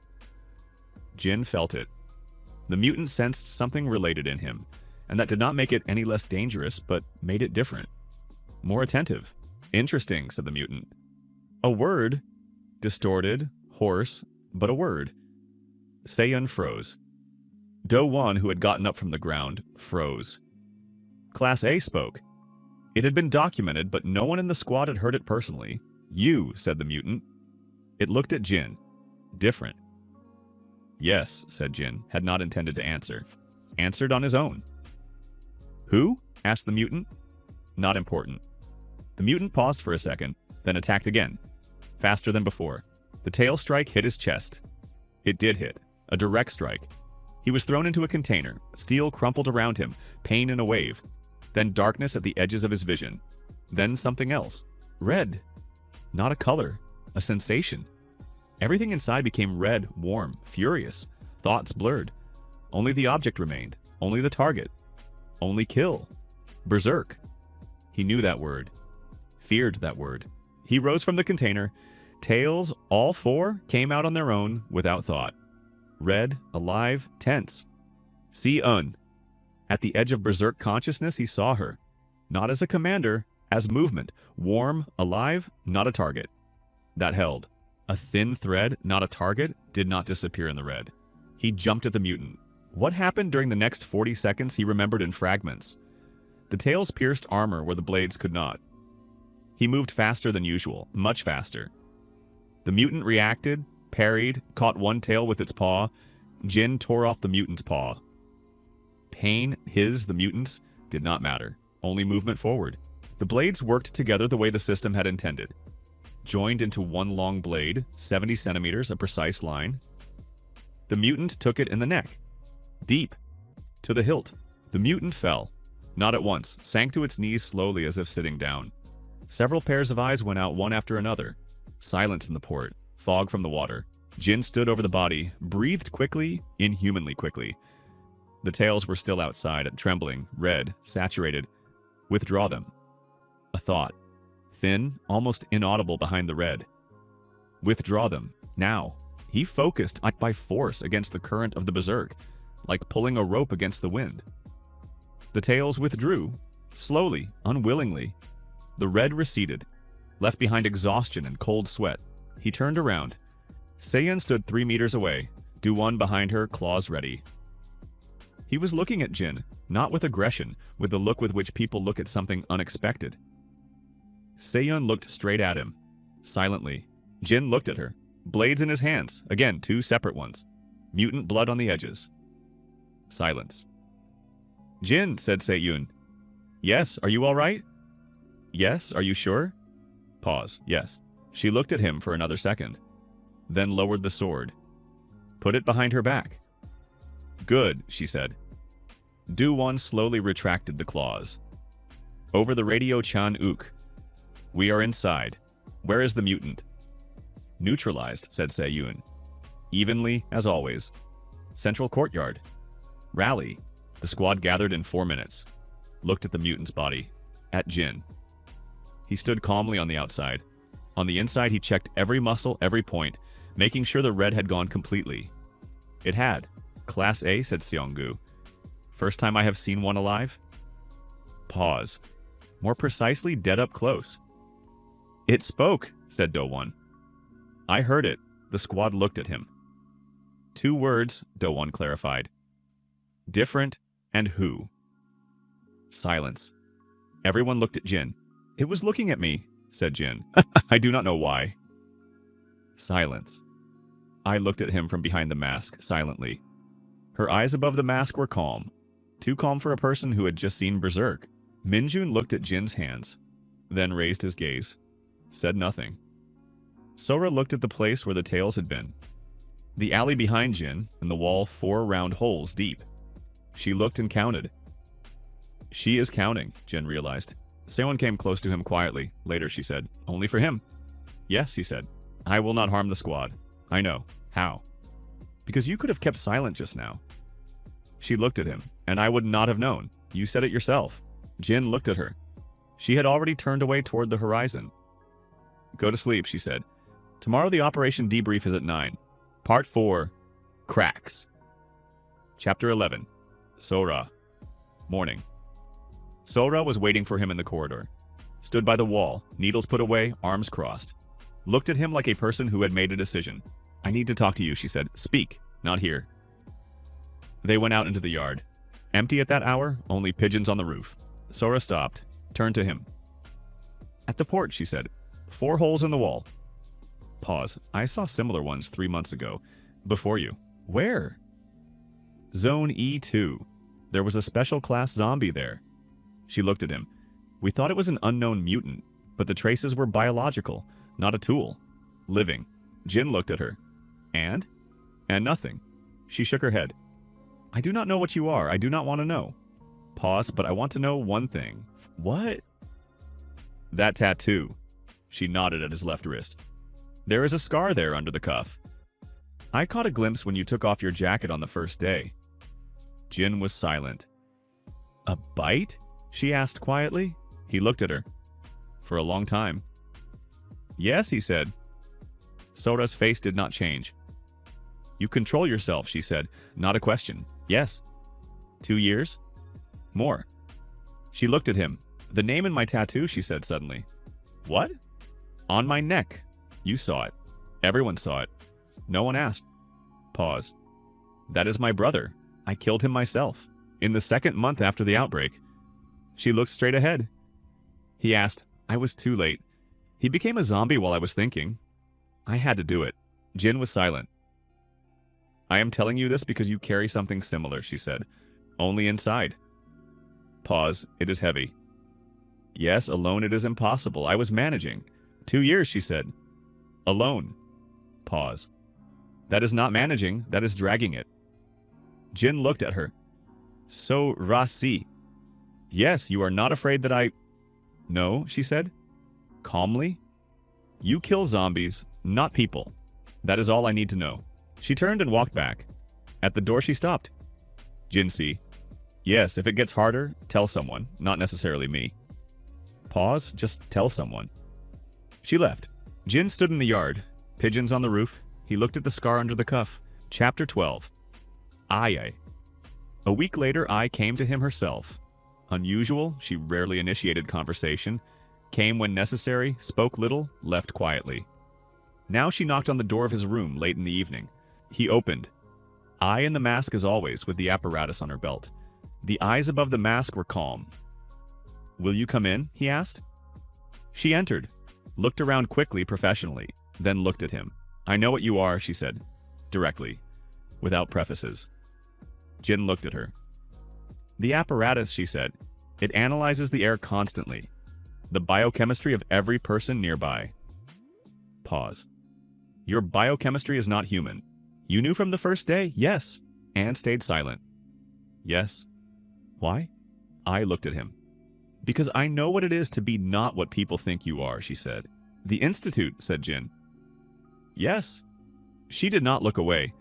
Jin felt it. The mutant sensed something related in him, and that did not make it any less dangerous, but made it different. More attentive. Interesting, said the mutant. A word. Distorted, hoarse, but a word. Seon froze. Do-won, who had gotten up from the ground, froze. Class A spoke. It had been documented, but no one in the squad had heard it personally. You, said the mutant. It looked at Jin. Different. Yes, said Jin, had not intended to answer. Answered on his own. Who? Asked the mutant. Not important. The mutant paused for a second, then attacked again. Faster than before. The tail strike hit his chest. It did hit. A direct strike. He was thrown into a container. Steel crumpled around him, pain in a wave. Then darkness at the edges of his vision. Then something else. Red. Not a color. A sensation. Everything inside became red, warm, furious. Thoughts blurred. Only the object remained. Only the target. Only kill. Berserk. He knew that word. Feared that word. He rose from the container. Tails, all four, came out on their own without thought. Red, alive, tense. Si-eun. At the edge of berserk consciousness, he saw her. Not as a commander, as movement. Warm, alive, not a target. That held. A thin thread, not a target, did not disappear in the red. He jumped at the mutant. What happened during the next 40 seconds he remembered in fragments. The tails pierced armor where the blades could not. He moved faster than usual, much faster. The mutant reacted, parried, caught one tail with its paw. Jin tore off the mutant's paw. Pain, the mutant's, did not matter. Only movement forward. The blades worked together the way the system had intended. Joined into one long blade, 70 centimeters, a precise line. The mutant took it in the neck. Deep. To the hilt. The mutant fell. Not at once, sank to its knees slowly as if sitting down. Several pairs of eyes went out one after another. Silence in the port. Fog from the water. Jin stood over the body, breathed quickly, inhumanly quickly. The tails were still outside, trembling, red, saturated. Withdraw them. A thought. Thin, almost inaudible behind the red. Withdraw them. Now. He focused, like by force, against the current of the berserk, like pulling a rope against the wind. The tails withdrew, slowly, unwillingly. The red receded, left behind exhaustion and cold sweat. He turned around. Seon stood 3 meters away, Do-won behind her, claws ready. He was looking at Jin, not with aggression, with the look with which people look at something unexpected. Seon looked straight at him, silently. Jin looked at her, blades in his hands, again 2 separate ones. Mutant blood on the edges. Silence. Jin, said Se-yoon. Yes, are you all right? Yes, are you sure? Pause, yes. She looked at him for another second, then lowered the sword. Put it behind her back. Good, she said. Do-won slowly retracted the claws. Over the radio Chan-uk. We are inside. Where is the mutant? Neutralized, said Se-yoon. Evenly, as always. Central courtyard. Rally. The squad gathered in 4 minutes. Looked at the mutant's body. At Jin. He stood calmly on the outside. On the inside, he checked every muscle, every point, making sure the red had gone completely. It had. Class A, said Seong-gu. First time I have seen one alive? Pause. More precisely, dead up close. It spoke, said Do-won. I heard it. The squad looked at him. 2 words, Do-won clarified. Different and who. Silence. Everyone looked at Jin. It was looking at me, said Jin. I do not know why. Silence. I looked at him from behind the mask, silently. Her eyes above the mask were calm. Too calm for a person who had just seen Berserk. Minjun looked at Jin's hands, then raised his gaze. Said nothing. Sora looked at the place where the tails had been. The alley behind Jin, and the wall 4 round holes deep. She looked and counted. She is counting, Jin realized. Someone came close to him quietly. Later, she said, "Only for him." "Yes," he said. "I will not harm the squad." "I know. How?" "Because you could have kept silent just now." She looked at him, and I would not have known. You said it yourself. Jin looked at her. She had already turned away toward the horizon. "Go to sleep," she said. "Tomorrow the operation debrief is at 9. Part 4. Cracks." Chapter 11. Sora. Morning. Sora was waiting for him in the corridor. Stood by the wall, needles put away, arms crossed. Looked at him like a person who had made a decision. "I need to talk to you," she said. "Speak, not here." They went out into the yard. Empty at that hour, only pigeons on the roof. Sora stopped, turned to him. "At the porch," she said. 4 holes in the wall." Pause. "I saw similar ones 3 months ago. Before you." "Where?" "Zone E2. There was a special class zombie there." She looked at him. "We thought it was an unknown mutant, but the traces were biological, not a tool. Living." Jin looked at her. "And?" "And nothing." She shook her head. "I do not know what you are. I do not want to know." Pause, "But I want to know one thing." "What?" "That tattoo." She nodded at his left wrist. "There is a scar there under the cuff. I caught a glimpse when you took off your jacket on the first day." Jin was silent. "A bite?" she asked quietly. He looked at her. "For a long time." "Yes," he said. Sora's face did not change. "You control yourself," she said. "Not a question." "Yes." 2 years?" "More." She looked at him. "The name in my tattoo," she said suddenly. "What?" "On my neck. You saw it. Everyone saw it. No one asked." Pause. "That is my brother. I killed him myself. In the 2nd month after the outbreak." She looked straight ahead. He asked. "I was too late. He became a zombie while I was thinking. I had to do it." Jin was silent. "I am telling you this because you carry something similar," she said. "Only inside." Pause. "It is heavy." "Yes, alone it is impossible. I was managing." 2 years, she said. "Alone." Pause. "That is not managing, that is dragging it." Jin looked at her. "So, Rasi." "Yes, you are not afraid that I—" "No," she said. Calmly. "You kill zombies, not people. That is all I need to know." She turned and walked back. At the door she stopped. "Jinsi." "Yes, if it gets harder, tell someone, not necessarily me." Pause, "Just tell someone." She left. Jin stood in the yard. Pigeons on the roof. He looked at the scar under the cuff. Chapter 12. Ai. A week later, Ai came to him herself. Unusual, she rarely initiated conversation. Came when necessary, spoke little, left quietly. Now she knocked on the door of his room late in the evening. He opened. Ai in the mask as always, with the apparatus on her belt. The eyes above the mask were calm. "Will you come in?" he asked. She entered, looked around quickly professionally, then looked at him. "I know what you are," she said, directly, without prefaces. Jin looked at her. "The apparatus," she said. "It analyzes the air constantly. The biochemistry of every person nearby." Pause. "Your biochemistry is not human. You knew from the first day?" "Yes." And stayed silent. "Yes." "Why?" I looked at him. "Because I know what it is to be not what people think you are," she said. "The Institute," said Jin. "Yes." She did not look away.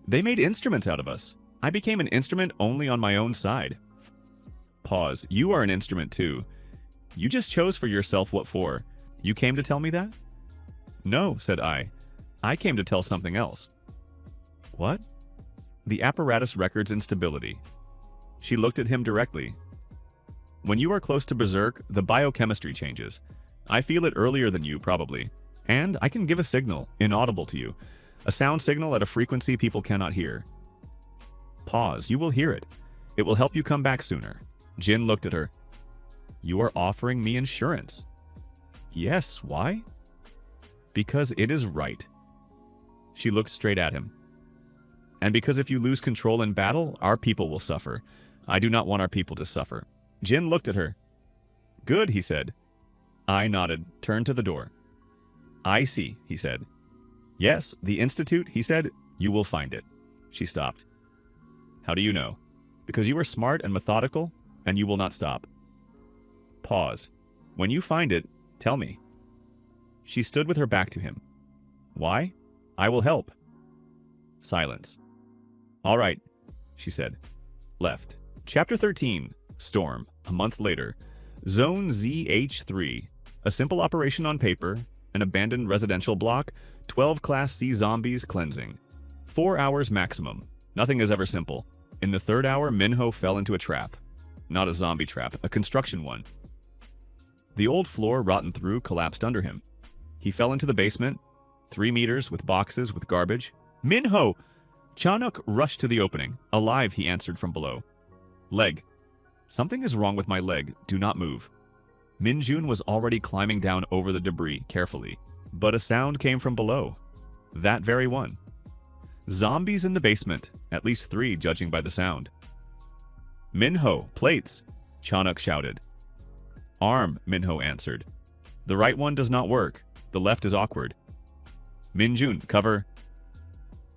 "They made instruments out of us. I became an instrument only on my own side." Pause. "You are an instrument too. You just chose for yourself what for. You came to tell me that?" "No," said I. "I came to tell something else." "What?" "The apparatus records instability." She looked at him directly. "When you are close to berserk, the biochemistry changes. I feel it earlier than you, probably. And I can give a signal, inaudible to you. A sound signal at a frequency people cannot hear." Pause. "You will hear it. It will help you come back sooner." Jin looked at her. "You are offering me insurance." "Yes, why?" "Because it is right." She looked straight at him. "And because if you lose control in battle, our people will suffer. I do not want our people to suffer." Jin looked at her. "Good," he said. I nodded, turned to the door. "I see," he said. "Yes, the Institute," he said. "You will find it." She stopped. "How do you know?" Because you are smart and methodical, and you will not stop. Pause. When you find it, tell me. She stood with her back to him. Why? I will help. Silence. All right, she said. Left. Chapter 13. Storm. A month later. Zone ZH3. A simple operation on paper. An abandoned residential block. 12 Class C zombies cleansing. 4 hours maximum. Nothing is ever simple. In the third hour, Manhwa fell into a trap. Not a zombie trap, a construction one. The old floor, rotten through, collapsed under him. He fell into the basement, 3 meters with boxes with garbage. Manhwa! Chanuk rushed to the opening. Alive, he answered from below. Leg. Something is wrong with my leg. Do not move. Minjun was already climbing down over the debris, carefully. But a sound came from below. That very one. Zombies in the basement. At least 3, judging by the sound. Manhwa, plates! Chanuk shouted. Arm, Manhwa answered. The right one does not work. The left is awkward. Minjun, cover.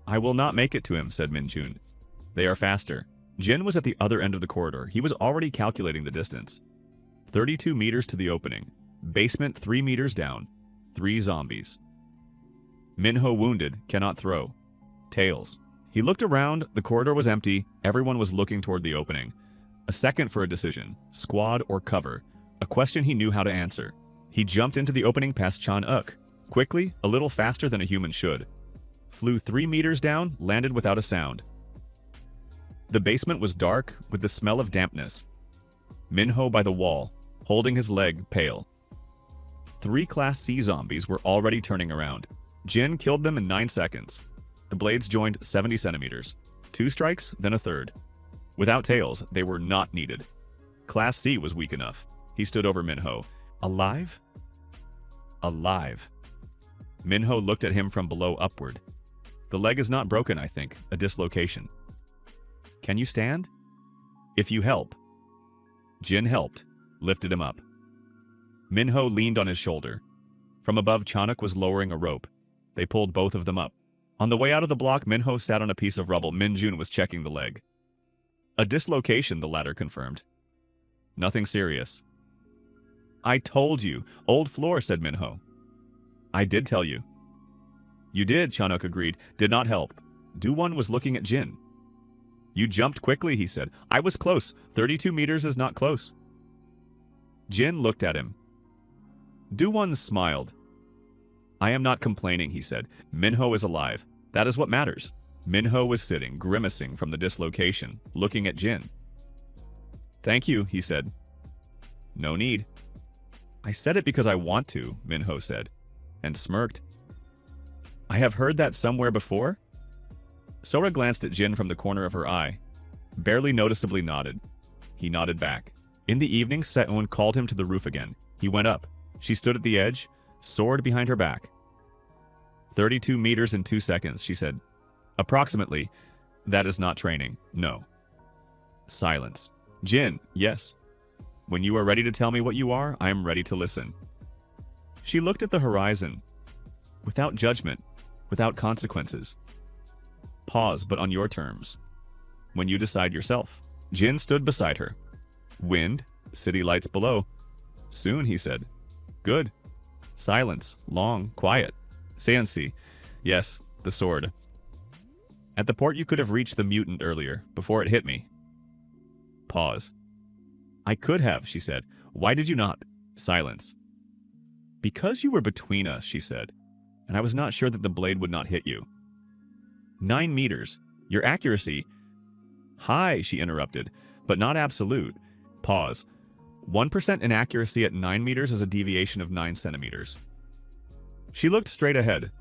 I will not make it to him, said Minjun. They are faster. Jin was at the other end of the corridor. He was already calculating the distance. 32 meters to the opening. Basement 3 meters down. 3 zombies. Manhwa wounded, cannot throw. Tails. He looked around, the corridor was empty, everyone was looking toward the opening. A second for a decision, squad or cover, a question he knew how to answer. He jumped into the opening past Chan-uk, quickly, a little faster than a human should. Flew 3 meters down, landed without a sound. The basement was dark, with the smell of dampness. Manhwa by the wall, holding his leg, pale. 3 Class C zombies were already turning around. Jin killed them in 9 seconds. The blades joined 70 centimeters. 2 strikes, then a third. Without tails, they were not needed. Class C was weak enough. He stood over Manhwa. Alive? Alive. Manhwa looked at him from below upward. The leg is not broken, I think. A dislocation. Can you stand? If you help. Jin helped, lifted him up. Manhwa leaned on his shoulder. From above, Chanuk was lowering a rope. They pulled both of them up. On the way out of the block, Manhwa sat on a piece of rubble. Minjun was checking the leg. A dislocation, the latter confirmed. Nothing serious. I told you. Old floor, said Manhwa. I did tell you. You did, Chanuk agreed. Did not help. Do-Won was looking at Jin. You jumped quickly, he said. I was close. 32 meters is not close. Jin looked at him. Do-Won smiled. I am not complaining, he said. Manhwa is alive. That is what matters. Manhwa was sitting, grimacing from the dislocation, looking at Jin. Thank you, he said. No need. I said it because I want to, Manhwa said, and smirked. I have heard that somewhere before? Sora glanced at Jin from the corner of her eye. Barely noticeably nodded. He nodded back. In the evening, Seun called him to the roof again. He went up. She stood at the edge, sword behind her back. 32 meters in 2 seconds, she said. Approximately. That is not training. No. Silence. Jin, yes. When you are ready to tell me what you are, I am ready to listen. She looked at the horizon. Without judgment. Without consequences. Pause, but on your terms. When you decide yourself. Jin stood beside her. Wind. City lights below. Soon, he said. Good. Silence. Long. Quiet. Seonsi. Yes, the sword. At the port you could have reached the mutant earlier, before it hit me. Pause. I could have, she said. Why did you not? Silence. Because you were between us, she said, and I was not sure that the blade would not hit you. 9 meters. Your accuracy. High, she interrupted, but not absolute. Pause. 1% inaccuracy at 9 meters is a deviation of 9 centimeters. She looked straight ahead.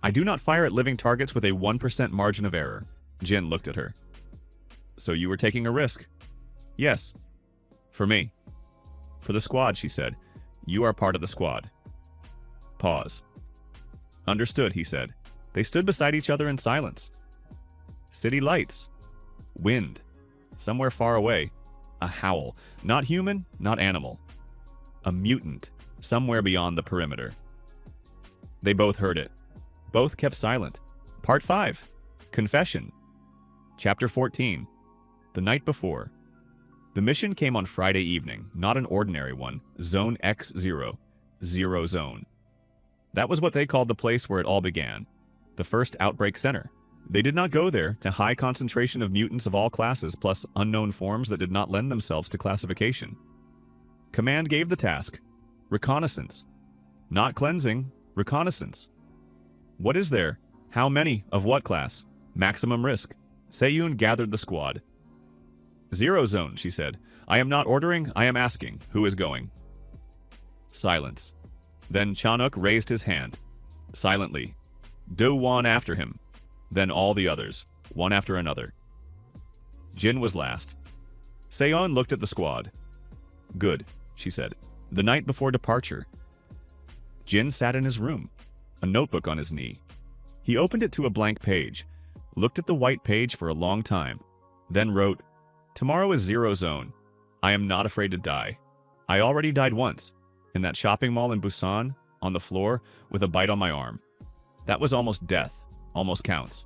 I do not fire at living targets with a 1% margin of error. Jin looked at her. So you were taking a risk? Yes. For me. For the squad, she said. You are part of the squad. Pause. Understood, he said. They stood beside each other in silence. City lights. Wind. Somewhere far away. A howl. Not human, not animal. A mutant. Somewhere beyond the perimeter. They both heard it. Both kept silent. Part 5. Confession. Chapter 14. The night before. The mission came on Friday evening, not an ordinary one. Zone X0. Zero Zone. That was what they called the place where it all began. The first outbreak center. They did not go there to high concentration of mutants of all classes plus unknown forms that did not lend themselves to classification. Command gave the task. Reconnaissance. Not cleansing, reconnaissance. What is there? How many? Of what class? Maximum risk. Seyun gathered the squad. Zero Zone, she said. I am not ordering, I am asking. Who is going? Silence. Then Chanuk raised his hand. Silently. Do-Won after him. Then all the others, one after another. Jin was last. Seon looked at the squad. Good, she said. The night before departure. Jin sat in his room, a notebook on his knee. He opened it to a blank page, looked at the white page for a long time, then wrote, Tomorrow is Zero Zone. I am not afraid to die. I already died once, in that shopping mall in Busan, on the floor, with a bite on my arm. That was almost death. Almost counts.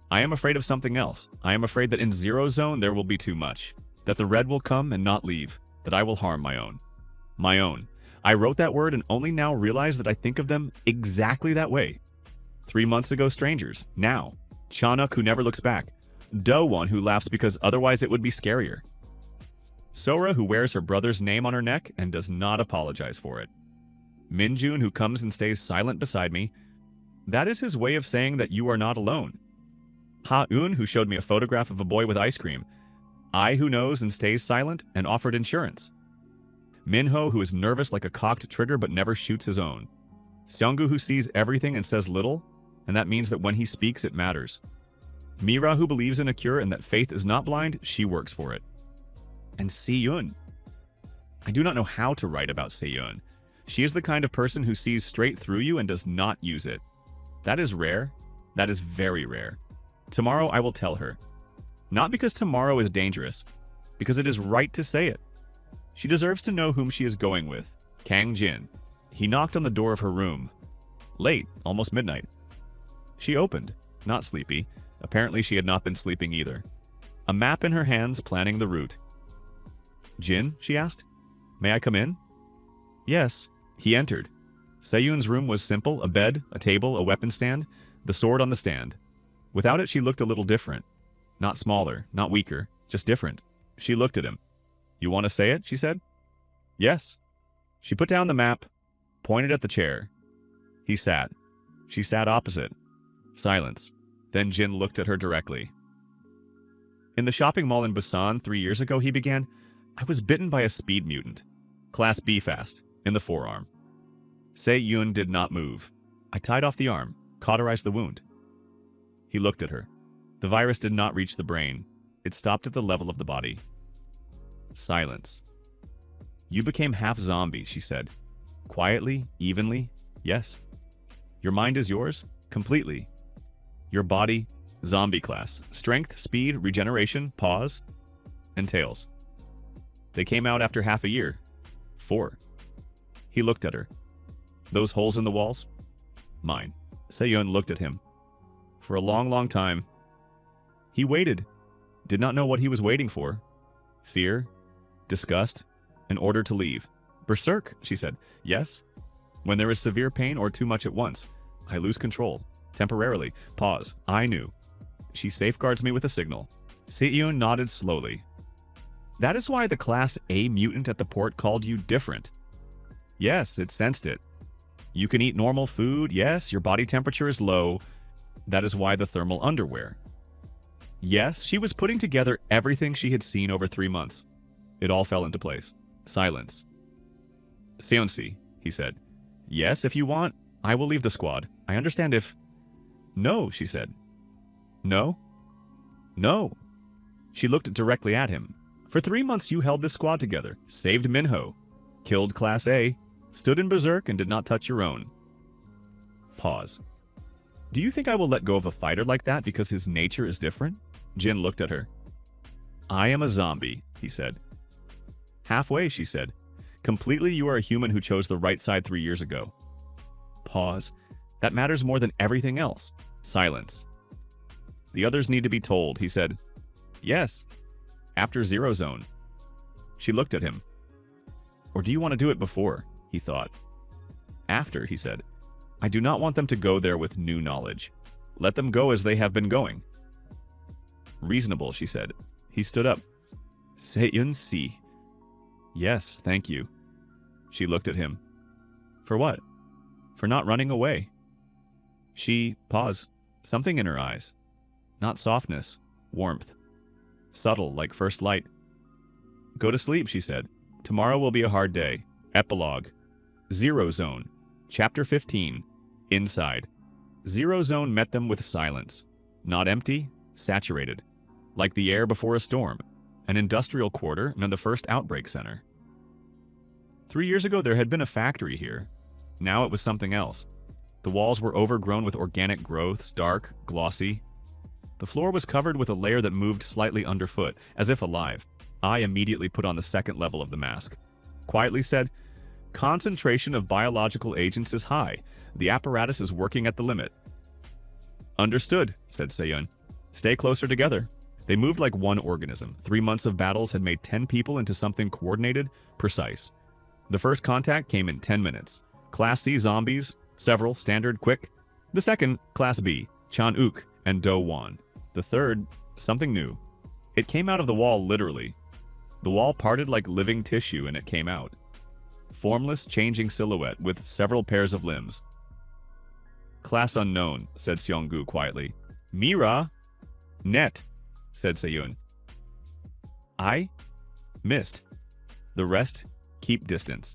I am afraid of something else. I am afraid that in Zero Zone there will be too much. That the red will come and not leave. That I will harm my own. My own. I wrote that word and only now realize that I think of them exactly that way. 3 months ago, strangers. Now. Chanuk who never looks back. Do-Won who laughs because otherwise it would be scarier. Sora who wears her brother's name on her neck and does not apologize for it. Minjun who comes and stays silent beside me. That is his way of saying that you are not alone. Ha-Un who showed me a photograph of a boy with ice cream. I who knows and stays silent and offered insurance. Minho who is nervous like a cocked trigger but never shoots his own. Seonggu who sees everything and says little, and that means that when he speaks it matters. Mira who believes in a cure and that faith is not blind, she works for it. And Seyun. I do not know how to write about Seyun. She is the kind of person who sees straight through you and does not use it. That is rare. That is very rare. Tomorrow I will tell her. Not because tomorrow is dangerous, because it is right to say it. She deserves to know whom she is going with. Kang Jin. He knocked on the door of her room. Late, almost midnight. She opened, not sleepy. Apparently she had not been sleeping either. A map in her hands, planning the route. Jin, she asked. May I come in? Yes. He entered. Seyun's room was simple, a bed, a table, a weapon stand, the sword on the stand. Without it, she looked a little different. Not smaller, not weaker, just different. She looked at him. You want to say it? She said. Yes. She put down the map, pointed at the chair. He sat. She sat opposite. Silence. Then Jin looked at her directly. In the shopping mall in Busan 3 years ago, he began, I was bitten by a speed mutant. Class B fast, in the forearm. Se-Yun did not move. I tied off the arm, cauterized the wound. He looked at her. The virus did not reach the brain. It stopped at the level of the body. Silence. You became half zombie, she said. Quietly, evenly, yes. Your mind is yours, completely. Your body, zombie class. Strength, speed, regeneration, pause, and tails. They came out after half a year. 4. He looked at her. Those holes in the walls? Mine. Seyun looked at him. For a long, long time. He waited. Did not know what he was waiting for. Fear, disgust, an order to leave. Berserk, she said. Yes. When there is severe pain or too much at once, I lose control. Temporarily. Pause. I knew. She safeguards me with a signal. Seyun nodded slowly. That is why the Class A mutant at the port called you different. Yes, it sensed it. You can eat normal food. Yes, your body temperature is low. That is why the thermal underwear. Yes, she was putting together everything she had seen over 3 months. It all fell into place. Silence. Seonsi, he said. Yes, if you want, I will leave the squad. I understand if... No, she said. No? No. She looked directly at him. For 3 months you held this squad together, saved Minho, killed Class A, stood in berserk and did not touch your own. Pause. Do you think I will let go of a fighter like that because his nature is different? Jin looked at her. I am a zombie, he said. Halfway, she said. Completely you are a human who chose the right side 3 years ago. Pause. That matters more than everything else. Silence. The others need to be told, he said. Yes. After Zero Zone. She looked at him. Or do you want to do it before? He thought. After, he said. I do not want them to go there with new knowledge. Let them go as they have been going. Reasonable, she said. He stood up. Seyun si. Yes, thank you. She looked at him. For what? For not running away. She paused. Something in her eyes. Not softness, warmth. Subtle, like first light. Go to sleep, she said. Tomorrow will be a hard day. Epilogue. Zero Zone. Chapter 15. Inside. Zero Zone met them with silence. Not empty, saturated. Like the air before a storm. An industrial quarter near the first outbreak center. 3 years ago there had been a factory here. Now it was something else. The walls were overgrown with organic growths, dark, glossy. The floor was covered with a layer that moved slightly underfoot, as if alive. I immediately put on the second level of the mask. Quietly said, concentration of biological agents is high. The apparatus is working at the limit. Understood, said Seyun. Stay closer together. They moved like one organism. 3 months of battles had made 10 people into something coordinated, precise. The first contact came in 10 minutes. Class C zombies, several, standard, quick. The second, Class B, Chan-uk and Do-won. The third, something new. It came out of the wall literally. The wall parted like living tissue and it came out. Formless, changing silhouette with several pairs of limbs. Class unknown, said Seonggu quietly. Mira? Net, said Seyun. I? Missed. The rest, keep distance.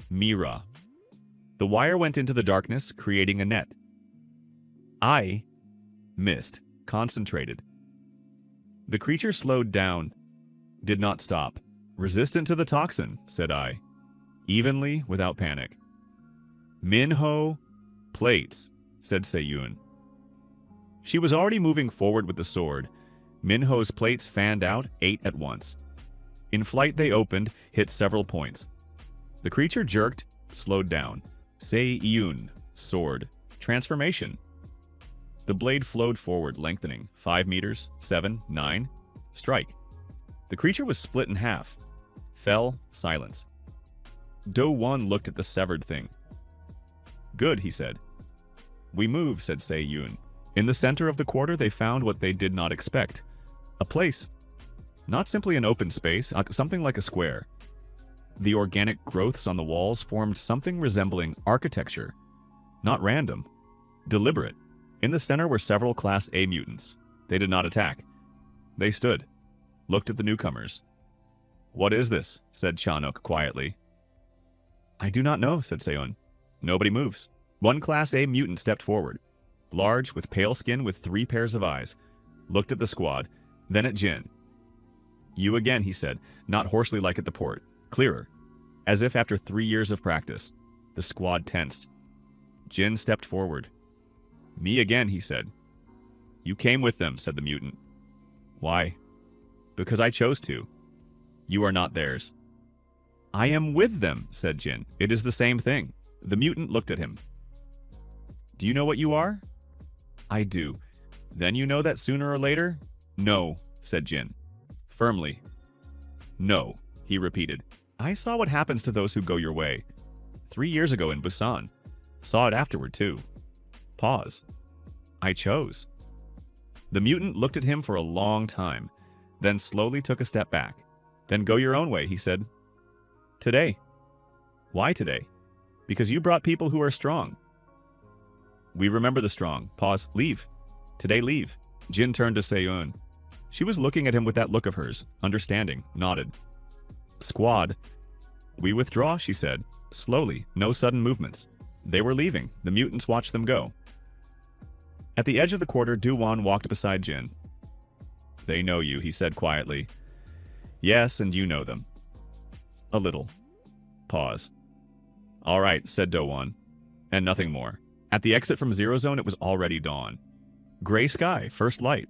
Mira. The wire went into the darkness, creating a net. I? Missed. Concentrated. The creature slowed down. Did not stop. Resistant to the toxin, said I. Evenly, without panic. Minho, plates, said Seyun. She was already moving forward with the sword. Minho's plates fanned out, 8 at once. In flight they opened, hit several points. The creature jerked, slowed down. Seyun, sword. Transformation. The blade flowed forward, lengthening. 5 meters, 7, 9. Strike. The creature was split in half. Fell, silence. Do-won looked at the severed thing. Good, he said. We move, said Seyun. In the center of the quarter they found what they did not expect. A place. Not simply an open space, something like a square. The organic growths on the walls formed something resembling architecture. Not random. Deliberate. In the center were several Class A mutants. They did not attack. They stood. Looked at the newcomers. What is this? Said Chanuk quietly. I do not know, said Seyun. Nobody moves. One Class A mutant stepped forward. Large, with pale skin, with 3 pairs of eyes. Looked at the squad, then at Jin. You again, he said, not hoarsely like at the port. Clearer. As if after 3 years of practice. The squad tensed. Jin stepped forward. Me again, he said. You came with them, said the mutant. Why? Because I chose to. You are not theirs. I am with them, said Jin. It is the same thing. The mutant looked at him. Do you know what you are? I do. Then you know that sooner or later? No, said Jin. Firmly. No, he repeated. I saw what happens to those who go your way. 3 years ago in Busan. Saw it afterward, too. Pause. I chose. The mutant looked at him for a long time, then slowly took a step back. Then go your own way, he said. Today. Why today? Because you brought people who are strong. We remember the strong. Pause. Leave. Today, leave. Jin turned to Seyun. She was looking at him with that look of hers, understanding, nodded. Squad. We withdraw, she said. Slowly, no sudden movements. They were leaving. The mutants watched them go. At the edge of the quarter, Do-won walked beside Jin. They know you, he said quietly. Yes, and you know them. A little. Pause. All right, said Do-won. And nothing more. At the exit from Zero Zone, it was already dawn. Gray sky, first light.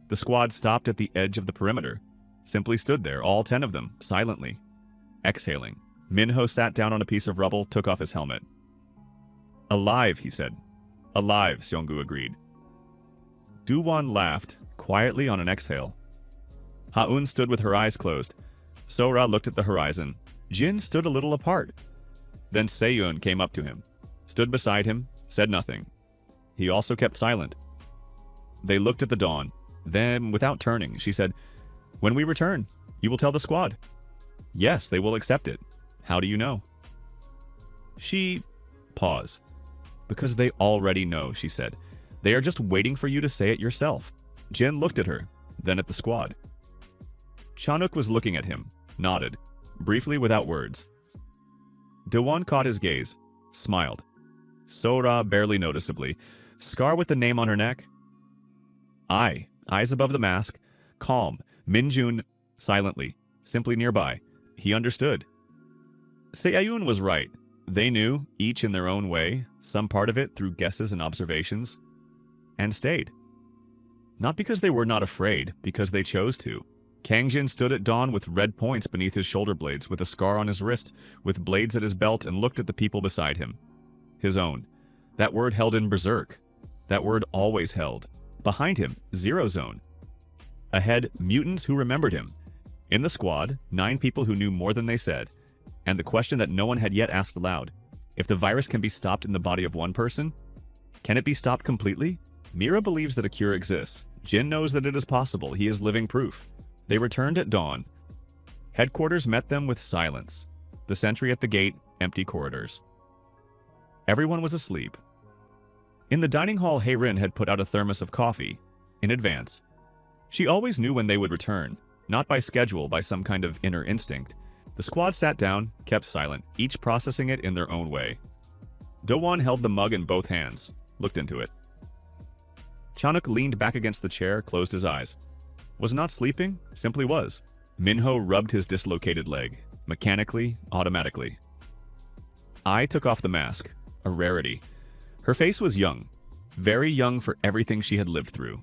The squad stopped at the edge of the perimeter. Simply stood there, all 10 of them, silently. Exhaling. Minho sat down on a piece of rubble, took off his helmet. Alive, he said. Alive, Seonggu agreed. Do-won laughed, quietly on an exhale. Ha-eun stood with her eyes closed. Sora looked at the horizon. Jin stood a little apart. Then Seiyun came up to him, stood beside him, said nothing. He also kept silent. They looked at the dawn. Then, without turning, she said, "When we return, you will tell the squad." "Yes, they will accept it." "How do you know?" She... Pause. "Because they already know," she said. "They are just waiting for you to say it yourself." Jin looked at her, then at the squad. Chanuk was looking at him, nodded, briefly without words. Dawon caught his gaze, smiled. Sora barely noticeably. Scar with the name on her neck. Eyes above the mask, calm. Minjun, silently, simply nearby. He understood. Seiyun was right. They knew, each in their own way, some part of it through guesses and observations, and stayed. Not because they were not afraid, because they chose to. Kangjin stood at dawn with red points beneath his shoulder blades, with a scar on his wrist, with blades at his belt, and looked at the people beside him. His own. That word held in berserk. That word always held. Behind him, Zero Zone. Ahead, mutants who remembered him. In the squad, 9 people who knew more than they said. And the question that no one had yet asked aloud. If the virus can be stopped in the body of one person, can it be stopped completely? Mira believes that a cure exists. Jin knows that it is possible. He is living proof. They returned at dawn. Headquarters met them with silence. The sentry at the gate, empty corridors. Everyone was asleep. In the dining hall, Heirin had put out a thermos of coffee, in advance. She always knew when they would return, not by schedule, by some kind of inner instinct. The squad sat down, kept silent, each processing it in their own way. Dawon held the mug in both hands, looked into it. Chanuk leaned back against the chair, closed his eyes. Was not sleeping, simply was. Minho rubbed his dislocated leg, mechanically, automatically. I took off the mask, a rarity. Her face was young, very young for everything she had lived through.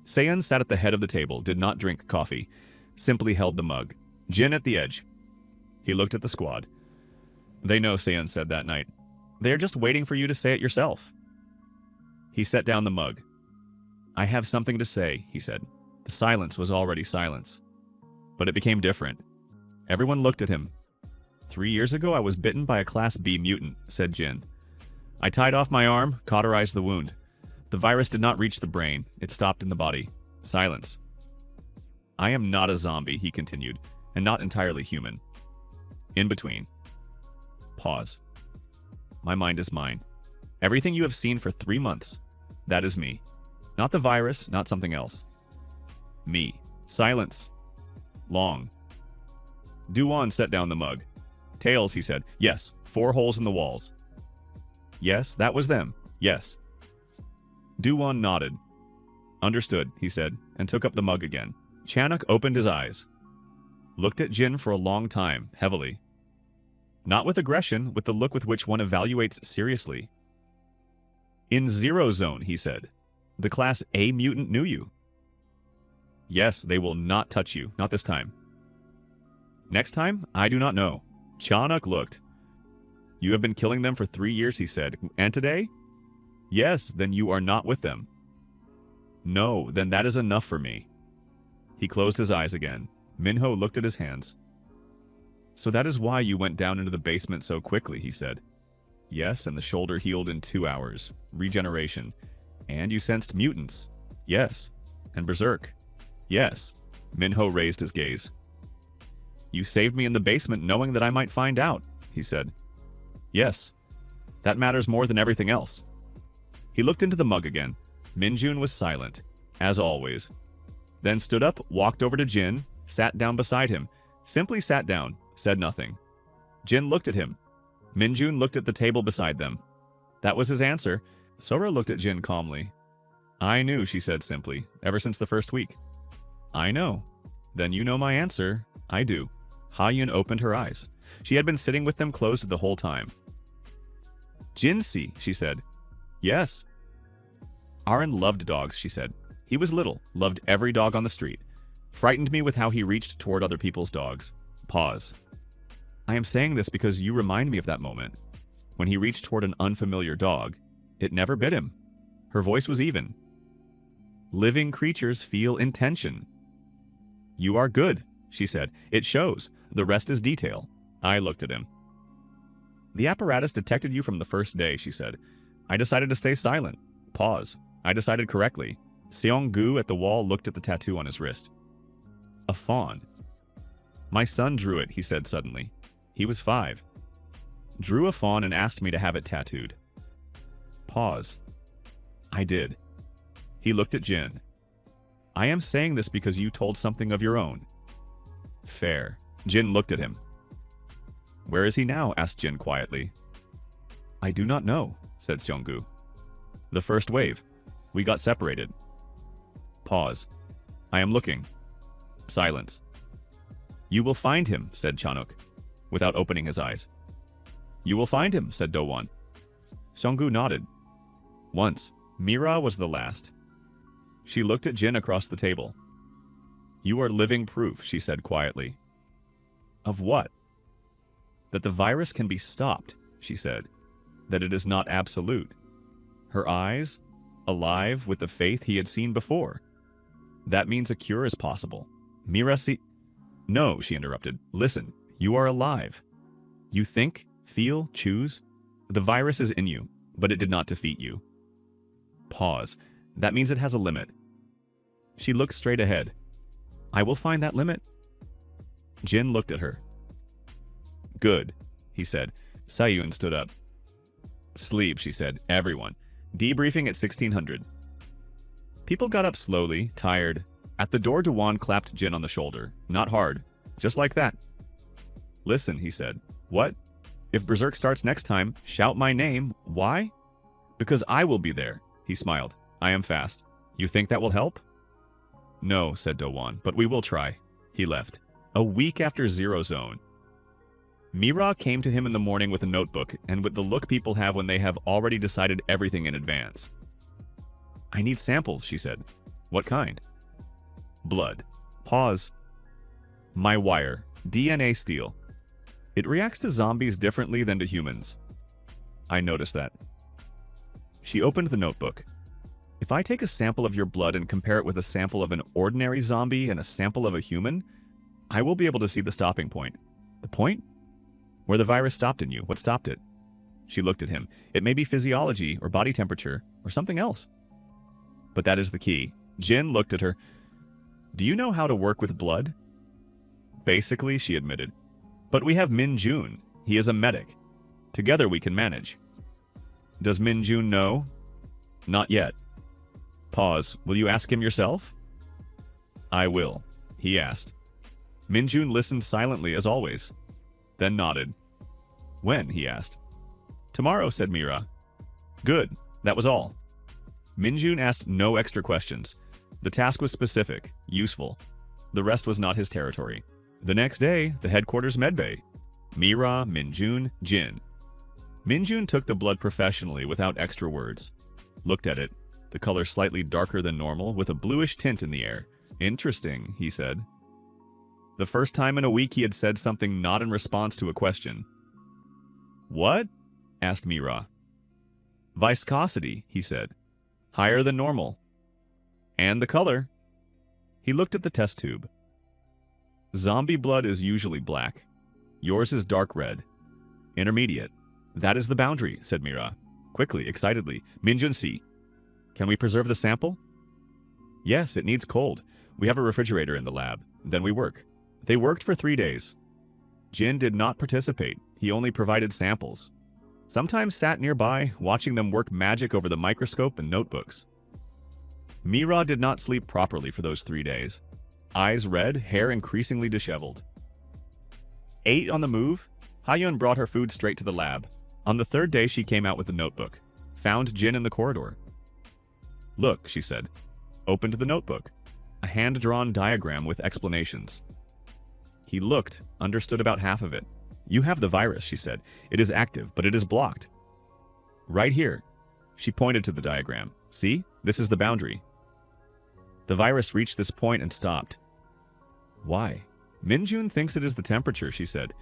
Seiyan sat at the head of the table, did not drink coffee, simply held the mug. Jin at the edge. He looked at the squad. "They know," Seiyan said that night. "They are just waiting for you to say it yourself." He set down the mug. "I have something to say," he said. The silence was already silence. But it became different. Everyone looked at him. 3 years ago, I was bitten by a Class B mutant," said Jin. "I tied off my arm, cauterized the wound. The virus did not reach the brain. It stopped in the body. Silence. I am not a zombie," he continued, "and not entirely human. In between." Pause. "My mind is mine. Everything you have seen for 3 months, that is me. Not the virus, not something else. Me." Silence. Long. Dawon set down the mug. "Tails," he said. "Yes, 4 holes in the walls." "Yes, that was them. Yes." Dawon nodded. "Understood," he said, and took up the mug again. Chanuk opened his eyes. Looked at Jin for a long time, heavily. Not with aggression, with the look with which one evaluates seriously. "In Zero Zone," he said. "The Class A mutant knew you." "Yes, they will not touch you, not this time." "Next time? I do not know." Chanuk looked. "You have been killing them for 3 years," he said. "And today?" "Yes, then you are not with them." "No, then that is enough for me." He closed his eyes again. Minho looked at his hands. "So that is why you went down into the basement so quickly," he said. "Yes, and the shoulder healed in 2 hours. Regeneration. And you sensed mutants." "Yes." "And berserk." "Yes." Minho raised his gaze. "You saved me in the basement knowing that I might find out," he said. "Yes. That matters more than everything else." He looked into the mug again. Minjun was silent, as always. Then stood up, walked over to Jin, sat down beside him. Simply sat down, said nothing. Jin looked at him. Minjun looked at the table beside them. That was his answer. Sora looked at Jin calmly. "I knew," she said simply, "ever since the first week." "I know. Then you know my answer." "I do." Ha-Yun opened her eyes. She had been sitting with them closed the whole time. "Jinsi," she said. "Yes." "Aaron loved dogs," she said. "He was little, loved every dog on the street. Frightened me with how he reached toward other people's dogs." Pause. "I am saying this because you remind me of that moment. When he reached toward an unfamiliar dog, it never bit him." Her voice was even. "Living creatures feel intention." You are good, she said. It shows. The rest is detail. I looked at him. The apparatus detected you from the first day, she said. I decided to stay silent. Pause. I decided correctly. Seong-gu at the wall looked at the tattoo on his wrist. A fawn. My son drew it, he said suddenly. He was 5. Drew a fawn and asked me to have it tattooed. Pause. I did. He looked at Jin. I am saying this because you told something of your own. Fair. Jin looked at him. Where is he now? Asked Jin quietly. I do not know, said Seong-gu. The first wave. We got separated. Pause. I am looking. Silence. You will find him, said Chanuk, without opening his eyes. You will find him, said Do-won. Seong-gu nodded. Once, Mira was the last. She looked at Jin across the table. You are living proof, she said quietly. Of what? That the virus can be stopped, she said. That it is not absolute. Her eyes, alive with the faith he had seen before. That means a cure is possible. Mira No, she interrupted. Listen, you are alive. You think, feel, choose. The virus is in you, but it did not defeat you. Pause. That means it has a limit. She looked straight ahead. I will find that limit. Jin looked at her. Good, he said. Sayun stood up. Sleep, she said. Everyone. Debriefing at 1600. People got up slowly, tired. At the door, Do-won clapped Jin on the shoulder. Not hard. Just like that. Listen, he said. What? If Berserk starts next time, shout my name. Why? Because I will be there. He smiled. I am fast. You think that will help? No, said Do-won, but we will try. He left. A week after Zero Zone. Mira came to him in the morning with a notebook, and with the look people have when they have already decided everything in advance. I need samples, she said. What kind? Blood. Pause. My wire. DNA steel. It reacts to zombies differently than to humans. I noticed that. She opened the notebook. If I take a sample of your blood and compare it with a sample of an ordinary zombie and a sample of a human, I will be able to see the stopping point. The point? Where the virus stopped in you. What stopped it? She looked at him. It may be physiology or body temperature or something else. But that is the key. Jin looked at her. Do you know how to work with blood? Basically, she admitted. But we have Min-jun. He is a medic. Together we can manage. Does Min-jun know? Not yet. Pause. Will you ask him yourself? I will, he asked. Min-jun listened silently as always, then nodded. When? He asked. Tomorrow, said Mira. Good. That was all. Min-jun asked no extra questions. The task was specific, useful. The rest was not his territory. The next day, the headquarters medbay. Mira, Min-jun, Jin. Min-jun took the blood professionally without extra words. Looked at it. The color slightly darker than normal, with a bluish tint in the air. Interesting, he said. The first time in a week he had said something not in response to a question. What? Asked Mira. Viscosity, he said. Higher than normal. And the color. He looked at the test tube. Zombie blood is usually black. Yours is dark red. Intermediate. That is the boundary, said Mira. Quickly, excitedly. Min-jun-si. Can we preserve the sample? Yes, it needs cold. We have a refrigerator in the lab. Then we work. They worked for 3 days. Jin did not participate. He only provided samples. Sometimes sat nearby, watching them work magic over the microscope and notebooks. Mira did not sleep properly for those 3 days. Eyes red, hair increasingly disheveled. 8 on the move, Hayun brought her food straight to the lab. On the 3rd day, she came out with the notebook. Found Jin in the corridor. Look, she said. Opened the notebook. A hand-drawn diagram with explanations. He looked, understood about half of it. You have the virus, she said. It is active, but it is blocked. Right here. She pointed to the diagram. See? This is the boundary. The virus reached this point and stopped. Why? Min-jun thinks it is the temperature, she said.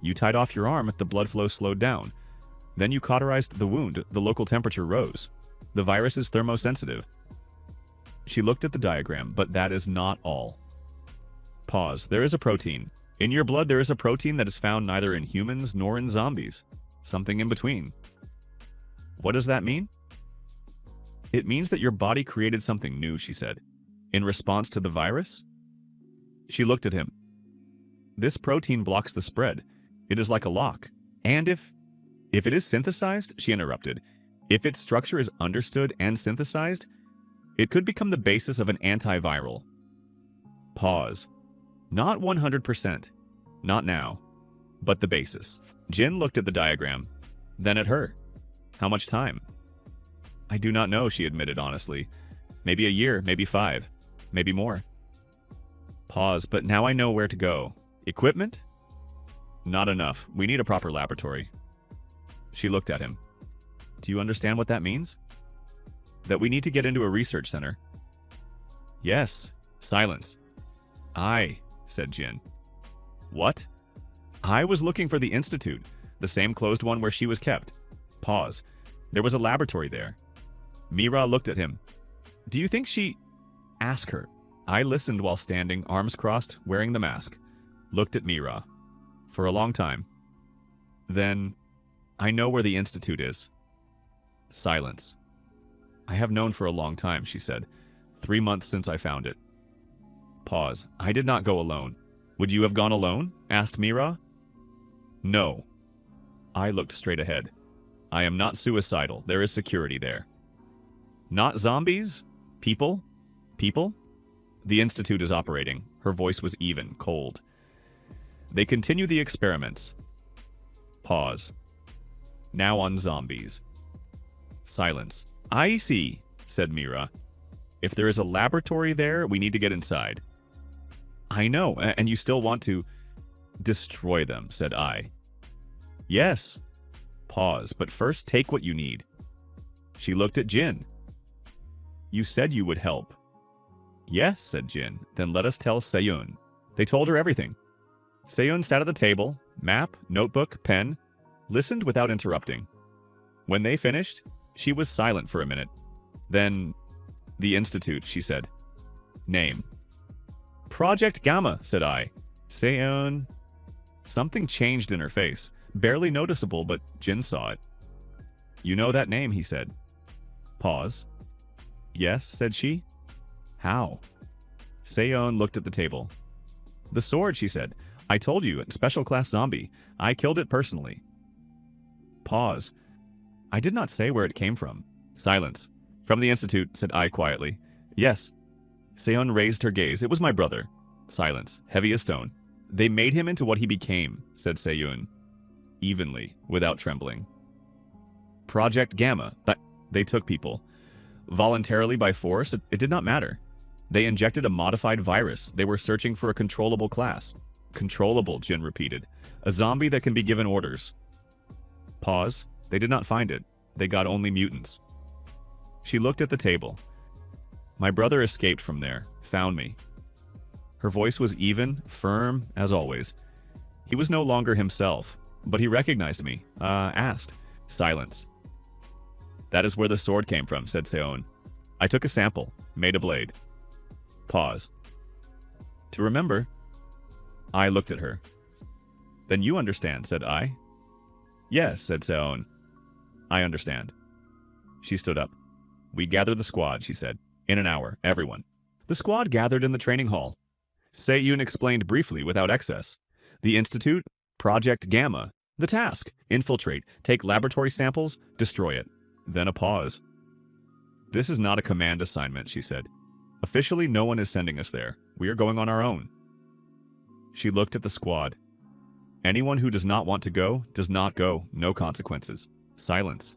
You tied off your arm, the blood flow slowed down. Then you cauterized the wound, the local temperature rose. The virus is thermosensitive. She looked at the diagram, but that is not all. Pause. There is a protein. In your blood, there is a protein that is found neither in humans nor in zombies. Something in between. What does that mean? It means that your body created something new, she said. In response to the virus? She looked at him. This protein blocks the spread. It is like a lock. And if it is synthesized, she interrupted, if its structure is understood and synthesized, it could become the basis of an antiviral. Pause. Not 100%. Not now. But the basis. Jin looked at the diagram, then at her. How much time? I do not know, she admitted honestly. Maybe a year, maybe 5, maybe more. Pause, but now I know where to go. Equipment? Not enough. We need a proper laboratory. She looked at him. Do you understand what that means? That we need to get into a research center. Yes. Silence. I, said Jin. What? I was looking for the institute, the same closed one where she was kept. Pause. There was a laboratory there. Mira looked at him. Do you think she... Ask her. I listened while standing, arms crossed, wearing the mask. Looked at Mira. For a long time. Then, I know where the institute is. Silence. I have known for a long time, she said. 3 months since I found it. Pause. I did not go alone. Would you have gone alone? Asked Mira. No. I looked straight ahead. I am not suicidal. There is security there. Not zombies? People? People? The institute is operating. Her voice was even, cold. They continue the experiments. Pause. Now on zombies. Silence. I see, said Mira. If there is a laboratory there, we need to get inside. I know, and you still want to destroy them, said I. Yes. Pause, but first take what you need. She looked at Jin. You said you would help. Yes, said Jin. Then let us tell Seyun. They told her everything. Seyun sat at the table, map, notebook, pen, listened without interrupting. When they finished, she was silent for a minute. Then, the institute, she said. Name. Project Gamma, said I. Seyun. Something changed in her face. Barely noticeable, but Jin saw it. You know that name, he said. Pause. Yes, said she. How? Seyun looked at the table. The sword, she said. I told you, special class zombie. I killed it personally. Pause. I did not say where it came from. Silence. From the institute, said I quietly. Yes. Seyun raised her gaze. It was my brother. Silence. Heavy as stone. They made him into what he became, said Seyun. Evenly, without trembling. Project Gamma. They took people. Voluntarily by force, it did not matter. They injected a modified virus. They were searching for a controllable class. Controllable, Jin repeated. A zombie that can be given orders. Pause. They did not find it. They got only mutants. She looked at the table. My brother escaped from there, found me. Her voice was even, firm, as always. He was no longer himself, but he recognized me, asked. Silence. That is where the sword came from, said Seyun. I took a sample, made a blade. Pause. To remember. I looked at her. Then you understand, said I. Yes, said Seyun. I understand. She stood up. We gather the squad, she said. In an hour, everyone. The squad gathered in the training hall. Seyun explained briefly, without excess. The institute, Project Gamma. The task, infiltrate, take laboratory samples, destroy it. Then a pause. This is not a command assignment, she said. Officially, no one is sending us there. We are going on our own. She looked at the squad. Anyone who does not want to go, does not go. No consequences. Silence.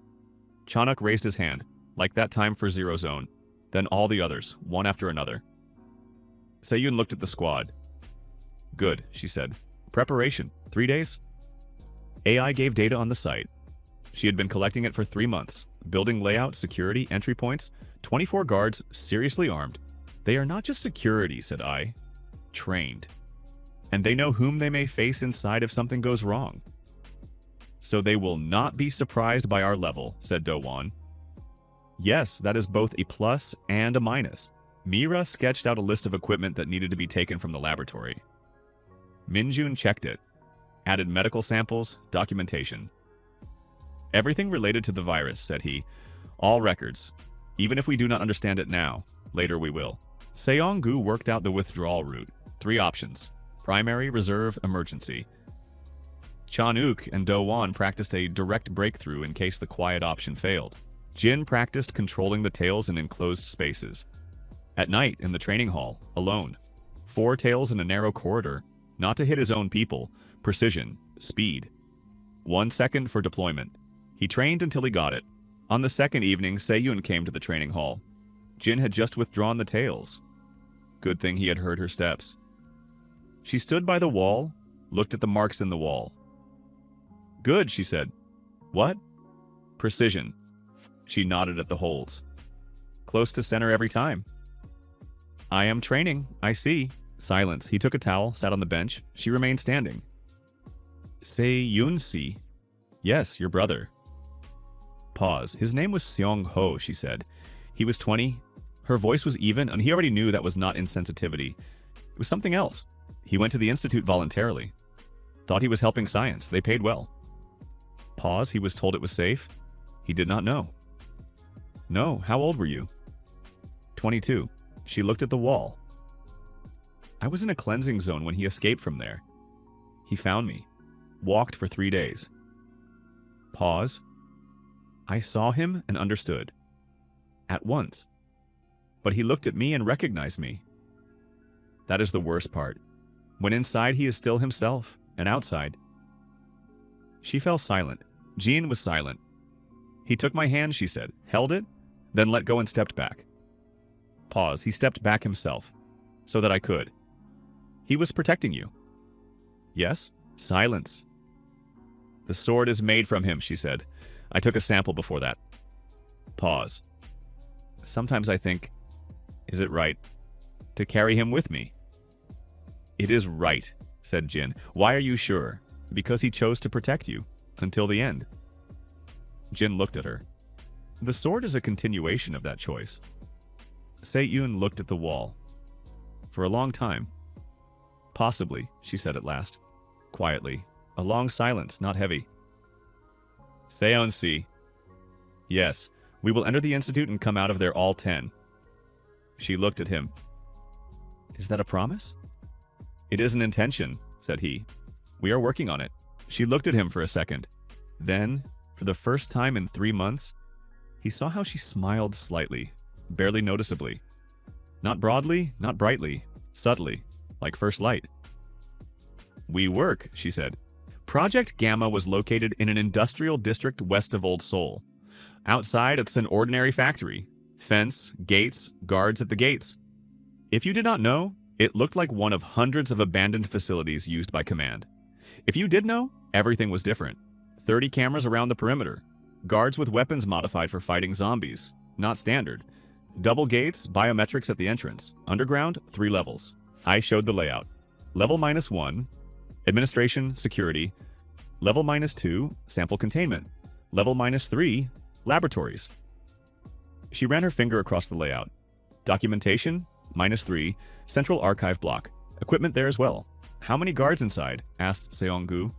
Chanuk raised his hand, like that time for Zero Zone. Then all the others, one after another. Seyun looked at the squad. Good, she said. Preparation. 3 days? AI gave data on the site. She had been collecting it for 3 months. Building layout, security, entry points, 24 guards, seriously armed. They are not just security, said I. Trained. And they know whom they may face inside if something goes wrong. So they will not be surprised by our level, said Do-won. Yes, that is both a plus and a minus. Mira sketched out a list of equipment that needed to be taken from the laboratory. Minjun checked it, added medical samples, documentation. Everything related to the virus, said he. All records. Even if we do not understand it now, later we will. Seong-gu worked out the withdrawal route. 3 options. Primary, reserve, emergency. Chan-uk and Do-won practiced a direct breakthrough in case the quiet option failed. Jin practiced controlling the tails in enclosed spaces. At night, in the training hall, alone. 4 tails in a narrow corridor, not to hit his own people. Precision, speed. 1 second for deployment. He trained until he got it. On the second evening, Seyun came to the training hall. Jin had just withdrawn the tails. Good thing he had heard her steps. She stood by the wall, looked at the marks in the wall. Good, she said. What? Precision. She nodded at the holes. Close to center every time. I am training, I see. Silence. He took a towel, sat on the bench. She remained standing. Se-yun-si. Yes, your brother. Pause. His name was Seong-ho, she said. He was 20. Her voice was even, and he already knew that was not insensitivity. It was something else. He went to the institute voluntarily. Thought he was helping science. They paid well. Pause. He was told it was safe. He did not know. No. How old were you? 22. She looked at the wall. I was in a cleansing zone when he escaped from there. He found me. Walked for 3 days. Pause. I saw him and understood. At once. But he looked at me and recognized me. That is the worst part. When inside he is still himself, and outside. She fell silent. Jean was silent. He took my hand, she said, held it, then let go and stepped back. Pause. He stepped back himself, so that I could. He was protecting you. Yes? Silence. The sword is made from him, she said. I took a sample before that. Pause. Sometimes I think, is it right to carry him with me? It is right, said Jin. Why are you sure? Because he chose to protect you, until the end. Jin looked at her. The sword is a continuation of that choice. Se-yun looked at the wall. For a long time. Possibly, she said at last. Quietly. A long silence, not heavy. Seon-si. Yes, we will enter the institute and come out of there all 10. She looked at him. Is that a promise? It is an intention, said he. We are working on it. She looked at him for a second. Then, for the first time in 3 months, he saw how she smiled slightly, barely noticeably. Not broadly, not brightly, subtly, like first light. We work, she said. Project Gamma was located in an industrial district west of Old Seoul. Outside, it's an ordinary factory. Fence, gates, guards at the gates. If you did not know, it looked like one of hundreds of abandoned facilities used by Command. If you did know, everything was different. 30 cameras around the perimeter. Guards with weapons modified for fighting zombies. Not standard. Double gates, biometrics at the entrance. Underground, 3 levels. I showed the layout. Level -1, administration, security. Level -2, sample containment. Level -3, laboratories. She ran her finger across the layout. Documentation, -3, central archive block. Equipment there as well. How many guards inside? Asked Seong-gu.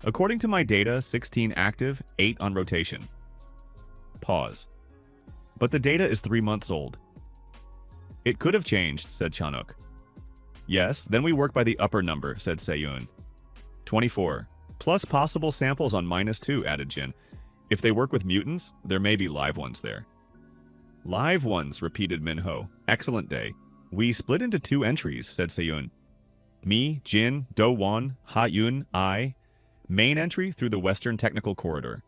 According to my data, 16 active, 8 on rotation. Pause. But the data is 3 months old. It could have changed, said Chanuk. Yes, then we work by the upper number, said Seyun. 24. Plus possible samples on -2, added Jin. If they work with mutants, there may be live ones there. Live ones, repeated Minho. Excellent day. We split into 2 entries, said Seyun. Me, Jin, Do-won, Ha-yun, I. Main entry through the Western Technical Corridor.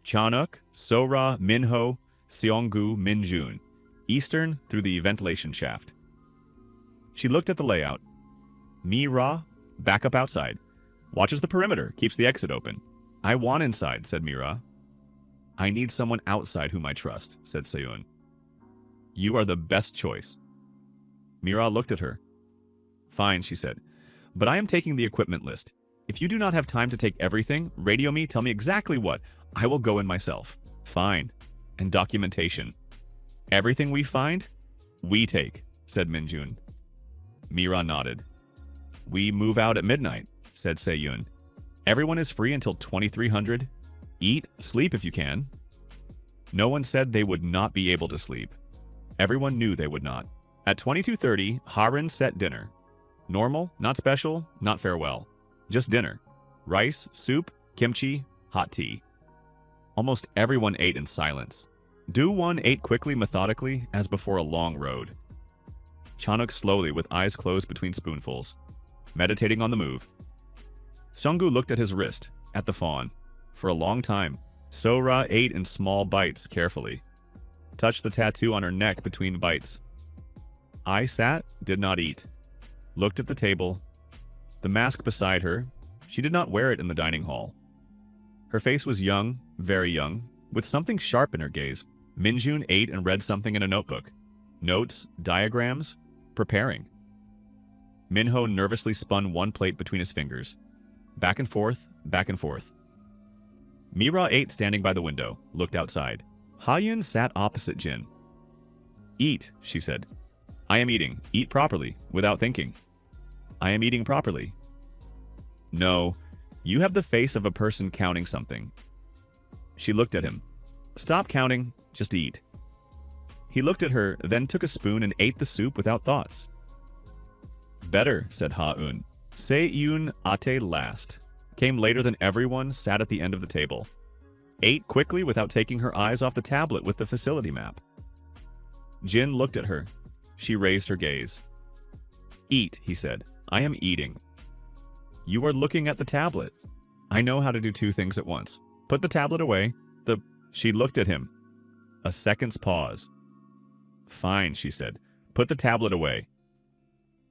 Chanuk, So-ra, Minho, Seong-gu, Min-jun. Eastern through the ventilation shaft. She looked at the layout. Mi-ra, back up outside. Watches the perimeter, keeps the exit open. I want inside, said Mi-ra. I need someone outside whom I trust, said Seyun. You are the best choice. Mi-ra looked at her. Fine, she said. But I am taking the equipment list. If you do not have time to take everything, radio me, tell me exactly what. I will go in myself. Fine. And documentation. Everything we find? We take, said Minjun. Mira nodded. We move out at midnight, said Seyun. Everyone is free until 2300. Eat, sleep if you can. No one said they would not be able to sleep. Everyone knew they would not. At 22:30, Harin set dinner. Normal, not special, not farewell. Just dinner. Rice, soup, kimchi, hot tea. Almost everyone ate in silence. Do-won ate quickly, methodically, as before a long road. Chanuk slowly with eyes closed between spoonfuls, meditating on the move. Seonggu looked at his wrist, at the fawn. For a long time, So-ra ate in small bites carefully. Touched the tattoo on her neck between bites. I sat, did not eat. Looked at the table. The mask beside her. She did not wear it in the dining hall. Her face was young, very young, with something sharp in her gaze. Minjun ate and read something in a notebook. Notes, diagrams, preparing. Minho nervously spun one plate between his fingers. Back and forth, back and forth. Mira ate standing by the window, looked outside. Ha-yun sat opposite Jin. Eat, she said. I am eating. Eat properly, without thinking. I am eating properly. No, you have the face of a person counting something. She looked at him. Stop counting, just eat. He looked at her, then took a spoon and ate the soup without thoughts. Better, said Ha-un. Se-yun ate last. Came later than everyone, sat at the end of the table. Ate quickly without taking her eyes off the tablet with the facility map. Jin looked at her. She raised her gaze. Eat, he said. I am eating. You are looking at the tablet. I know how to do two things at once. Put the tablet away. She looked at him. A second's pause. Fine, she said. Put the tablet away.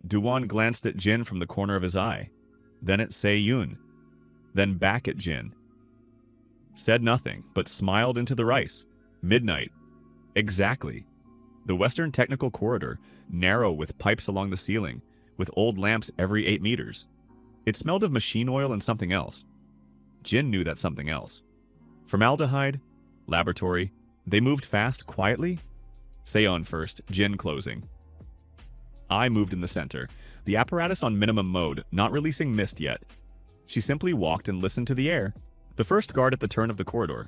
Do-won glanced at Jin from the corner of his eye. Then at Se-yun. Then back at Jin. Said nothing, but smiled into the rice. Midnight. Exactly. The Western Technical Corridor, narrow with pipes along the ceiling, with old lamps every 8 meters. It smelled of machine oil and something else. Jin knew that something else. Formaldehyde, laboratory. They moved fast, quietly. Seon first, Jin closing. I moved in the center, the apparatus on minimum mode, not releasing mist yet. She simply walked and listened to the air. The first guard at the turn of the corridor.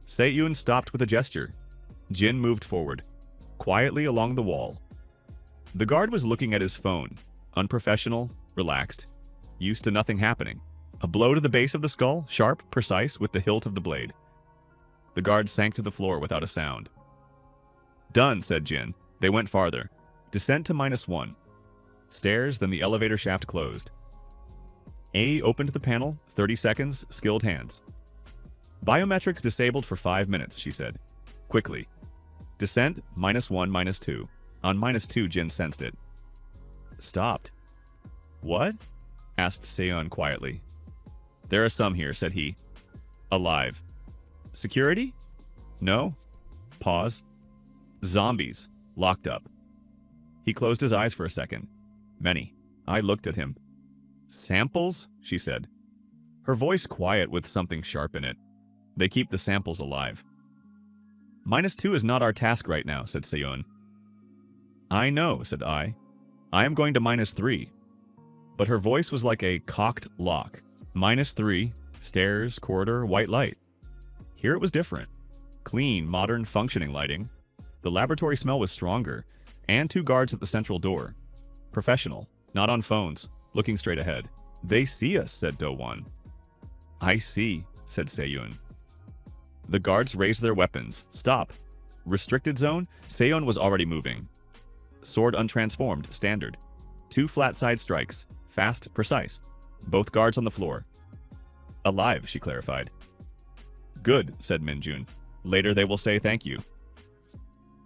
Se-yun stopped with a gesture. Jin moved forward, quietly along the wall. The guard was looking at his phone, unprofessional, relaxed, used to nothing happening. A blow to the base of the skull, sharp, precise, with the hilt of the blade. The guard sank to the floor without a sound. Done, said Jin. They went farther. Descent to -1. Stairs, then the elevator shaft closed. A opened the panel, 30 seconds, skilled hands. Biometrics disabled for 5 minutes, she said. Quickly. Descent, -1, -2. On -2, Jin sensed it. Stopped. What? Asked Seon quietly. There are some here, said he. Alive. Security? No. Pause. Zombies. Locked up. He closed his eyes for a second. Many. I looked at him. Samples? She said. Her voice quiet with something sharp in it. They keep the samples alive. -2 is not our task right now, said Seon. I know, said I. I am going to -3. But her voice was like a cocked lock. -3, stairs, corridor, white light. Here it was different. Clean, modern, functioning lighting. The laboratory smell was stronger, and 2 guards at the central door. Professional, not on phones, looking straight ahead. They see us, said Do-won. I see, said Se-yun. The guards raised their weapons. Stop. Restricted zone, Seon was already moving. Sword untransformed, standard. 2 flat side strikes, fast, precise. Both guards on the floor. Alive, she clarified. Good, said Minjun. Later they will say thank you.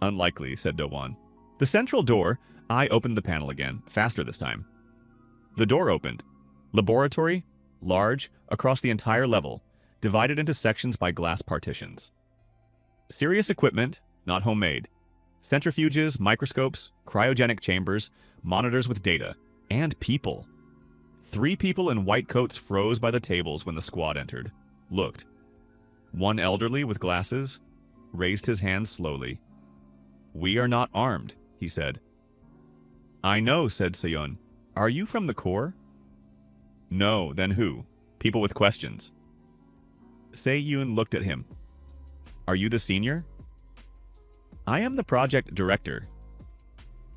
Unlikely, said Do-won. The central door, I opened the panel again, faster this time. The door opened. Laboratory, large, across the entire level, divided into sections by glass partitions. Serious equipment, not homemade. Centrifuges, microscopes, cryogenic chambers, monitors with data, and people. 3 people in white coats froze by the tables when the squad entered. Looked. One elderly with glasses raised his hands slowly. We are not armed, he said. I know, said Seon. Are you from the Corps? No, then who? People with questions. Se-yoon looked at him. Are you the senior? I am the project director.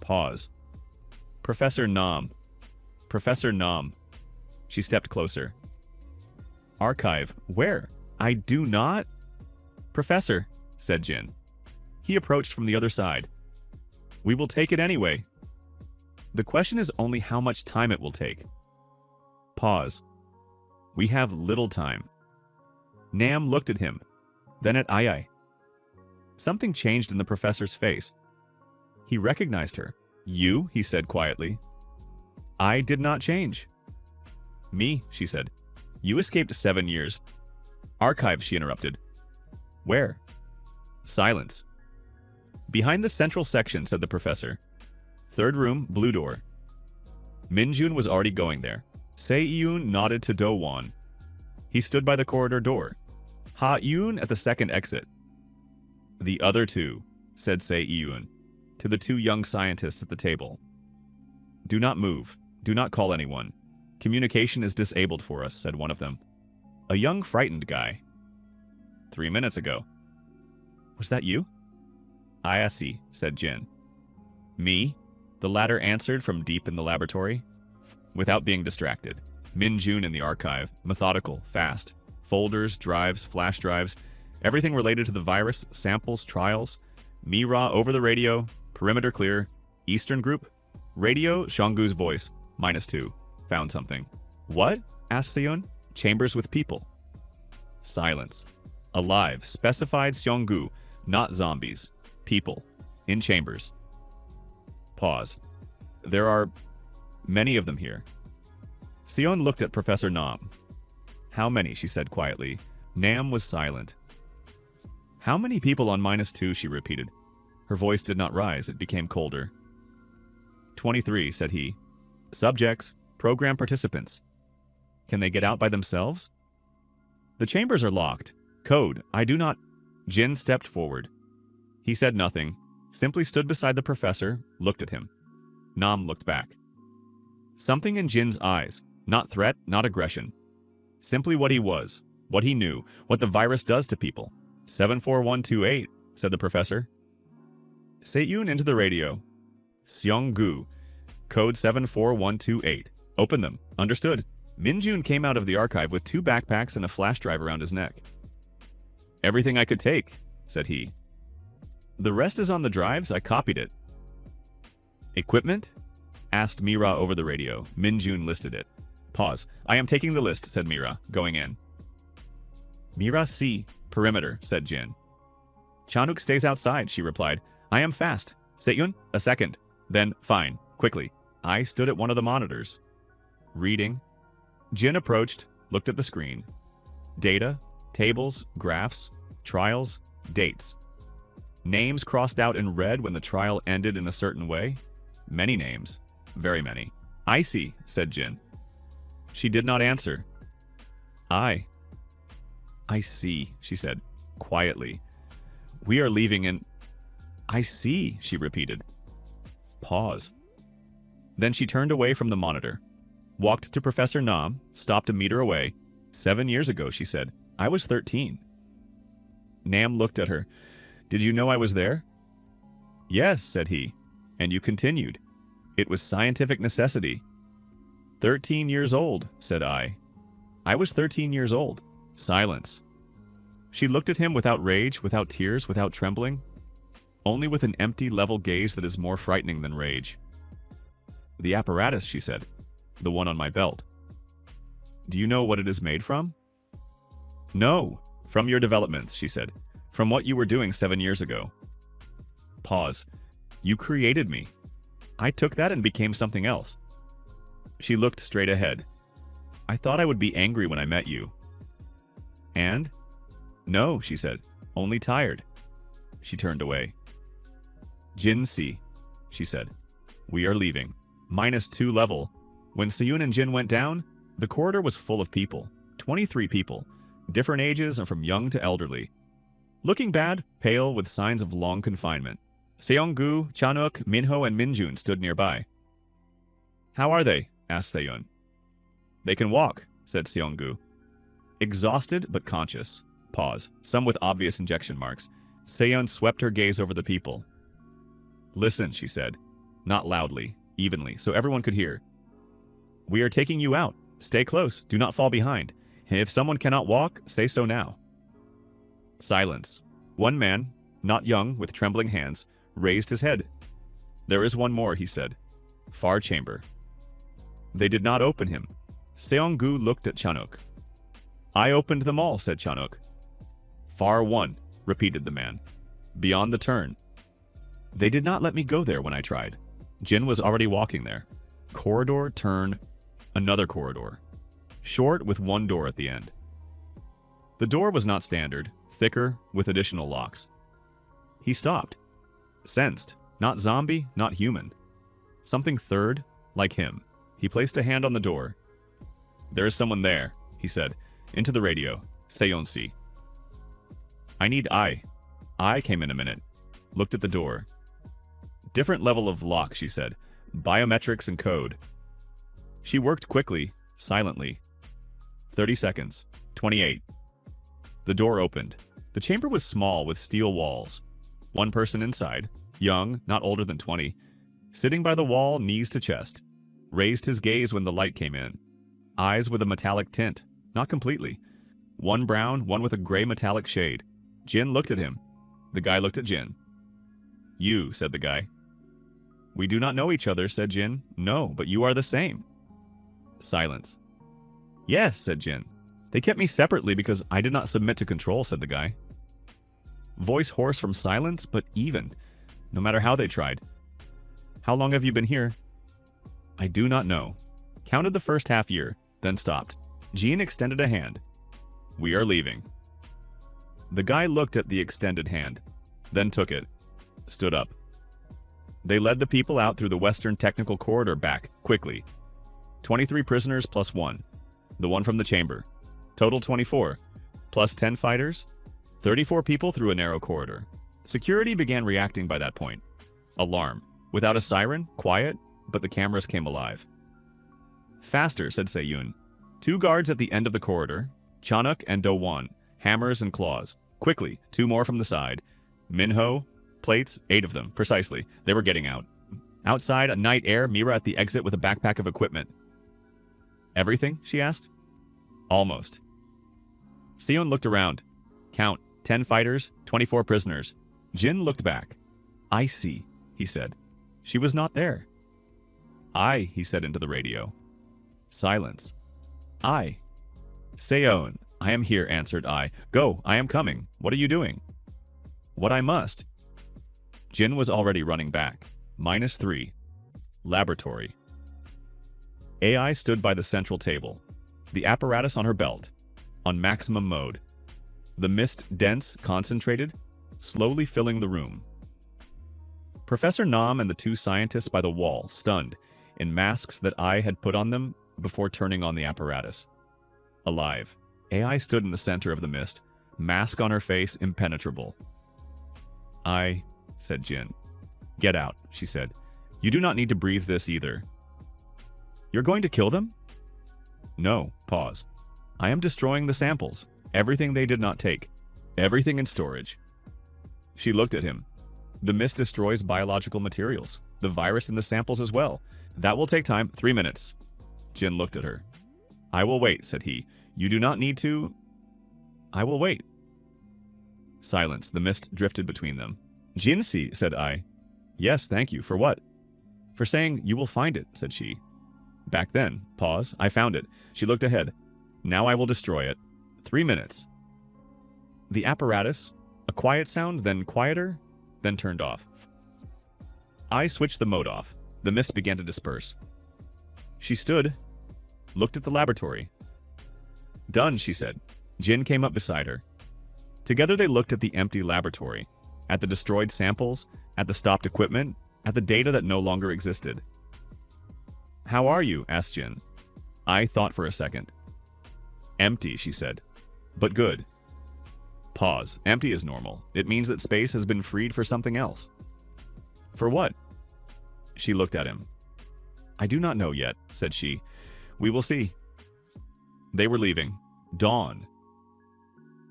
Pause. Professor Nam. Professor Nam. She stepped closer. Archive. Where? I do not. Professor, said Jin. He approached from the other side. We will take it anyway. The question is only how much time it will take. Pause. We have little time. Nam looked at him, then at Ai. Something changed in the professor's face. He recognized her. You, he said quietly. I did not change. Me, she said. You escaped 7 years. Archive, she interrupted. Where? Silence. Behind the central section, said the professor. Third room, blue door. Minjun was already going there. Se-yoon nodded to Do-won. He stood by the corridor door. Ha-yoon at the second exit. The other two, said Se-yoon, to the two young scientists at the table. Do not move. Do not call anyone. Communication is disabled for us, said one of them. A young, frightened guy. 3 minutes ago. Was that you? I see, said Jin. Me? The latter answered from deep in the laboratory. Without being distracted. Minjun in the archive, methodical, fast. Folders, drives, flash drives, everything related to the virus, samples, trials. Mira over the radio, perimeter clear. Eastern group. Radio, Shanggu's voice, -2. Found something. What? Asked Seon. Chambers with people. Silence. Alive, specified Seonggu, not zombies. People. In chambers. Pause. There are many of them here. Seon looked at Professor Nam. How many? She said quietly. Nam was silent. How many people on -2? She repeated. Her voice did not rise. It became colder. 23, said he. Subjects. Program participants. Can they get out by themselves? The chambers are locked. Code. I do not... Jin stepped forward. He said nothing, simply stood beside the professor, looked at him. Nam looked back. Something in Jin's eyes. Not threat, not aggression. Simply what he was, what he knew, what the virus does to people. 74128, said the professor. Se-yoon into the radio. Seonggu. Code 74128. Open them. Understood. Minjun came out of the archive with 2 backpacks and a flash drive around his neck. Everything I could take, said he. The rest is on the drives. I copied it. Equipment? Asked Mira over the radio. Minjun listed it. Pause. I am taking the list, said Mira, going in. Mira C. Perimeter, said Jin. Chanuk stays outside, she replied. I am fast. Se-yoon, a second. Then, fine, quickly. I stood at one of the monitors. Reading. Jin approached, looked at the screen. Data, tables, graphs, trials, dates. Names crossed out in red when the trial ended in a certain way. Many names. Very many. I see, said Jin. She did not answer. I see, she said, quietly. We are leaving in... I see, she repeated. Pause. Then she turned away from the monitor. Walked to Professor Nam, stopped a meter away. 7 years ago, she said. I was 13. Nam looked at her. Did you know I was there? Yes, said he. And you continued. It was scientific necessity. 13 years old, said I. I was 13 years old. Silence. She looked at him without rage, without tears, without trembling. Only with an empty, level gaze that is more frightening than rage. The apparatus, she said. The one on my belt. Do you know what it is made from? No. From your developments, she said. From what you were doing 7 years ago. Pause. You created me. I took that and became something else. She looked straight ahead. I thought I would be angry when I met you. And? No, she said. Only tired. She turned away. Jin C, she said. We are leaving. -2 level. When Seyoon and Jin went down, the corridor was full of people. 23 people. Different ages and from young to elderly. Looking bad, pale, with signs of long confinement. Seong-gu, Chanuk, Minho, and Minjun stood nearby. How are they? Asked Seyun. They can walk, said Seong-gu. Exhausted but conscious. Pause. Some with obvious injection marks. Seyun swept her gaze over the people. Listen, she said. Not loudly, evenly, so everyone could hear. We are taking you out. Stay close. Do not fall behind. If someone cannot walk, say so now. Silence. One man, not young, with trembling hands, raised his head. There is one more, he said. Far chamber. They did not open him. Seong-gu looked at Chanuk. I opened them all, said Chanuk. Far one, repeated the man. Beyond the turn. They did not let me go there when I tried. Jin was already walking there. Corridor, turn, another corridor. Short with one door at the end. The door was not standard, thicker, with additional locks. He stopped. Sensed. Not zombie, not human. Something third, like him. He placed a hand on the door. There is someone there, he said. Into the radio. Seon-si. I need I. I came in a minute. Looked at the door. Different level of lock, she said. Biometrics and code. She worked quickly, silently. 30 seconds. 28. The door opened. The chamber was small with steel walls. One person inside, young, not older than 20, sitting by the wall, knees to chest. Raised his gaze when the light came in. Eyes with a metallic tint, not completely. One brown, one with a gray metallic shade. Jin looked at him. The guy looked at Jin. You, said the guy. We do not know each other, said Jin. No, but you are the same. Silence. Yes, said Jin. They kept me separately because I did not submit to control, said the guy. Voice hoarse from silence, but even, no matter how they tried. How long have you been here? I do not know. Counted the first half year, then stopped. Jean extended a hand. We are leaving. The guy looked at the extended hand, then took it. Stood up. They led the people out through the western technical corridor back, quickly. 23 prisoners plus 1. The one from the chamber. Total 24. Plus 10 fighters. 34 people through a narrow corridor. Security began reacting by that point. Alarm. Without a siren, quiet, but the cameras came alive. Faster, said Seyun. 2 guards at the end of the corridor. Chanuk and Do-won. Hammers and claws. Quickly, 2 more from the side. Minho. Plates, 8 of them, precisely. They were getting out. Outside, a night air, Mira at the exit with a backpack of equipment. Everything? She asked. Almost. Seon looked around. Count. 10 fighters, 24 prisoners. Jin looked back. I see, he said. She was not there. I, he said into the radio. Silence. I. Seon, I am here, answered I. Go, I am coming. What are you doing? What I must. Jin was already running back. -3. Laboratory. AI stood by the central table. The apparatus on her belt. On maximum mode. The mist dense, concentrated, slowly filling the room. Professor Nam and the 2 scientists by the wall, stunned, in masks that I had put on them before turning on the apparatus. Alive. AI stood in the center of the mist, mask on her face, impenetrable. I, said Jin. Get out, she said. You do not need to breathe this either. You're going to kill them? No, pause. I am destroying the samples. Everything they did not take. Everything in storage. She looked at him. The mist destroys biological materials. The virus in the samples as well. That will take time. 3 minutes. Jin looked at her. I will wait, said he. You do not need to... I will wait. Silence. The mist drifted between them. Jinsi, said I. Yes, thank you. For what? For saying, you will find it, said she. Back then. Pause. I found it. She looked ahead. Now I will destroy it. 3 minutes. The apparatus, a quiet sound, then quieter, then turned off. I switched the mode off. The mist began to disperse. She stood, looked at the laboratory. Done, she said. Jin came up beside her. Together they looked at the empty laboratory, at the destroyed samples, at the stopped equipment, at the data that no longer existed. How are you? Asked Jin. I thought for a second. Empty, she said. But good. Pause. Empty is normal. It means that space has been freed for something else. For what? She looked at him. I do not know yet, said she. We will see. They were leaving. Dawn.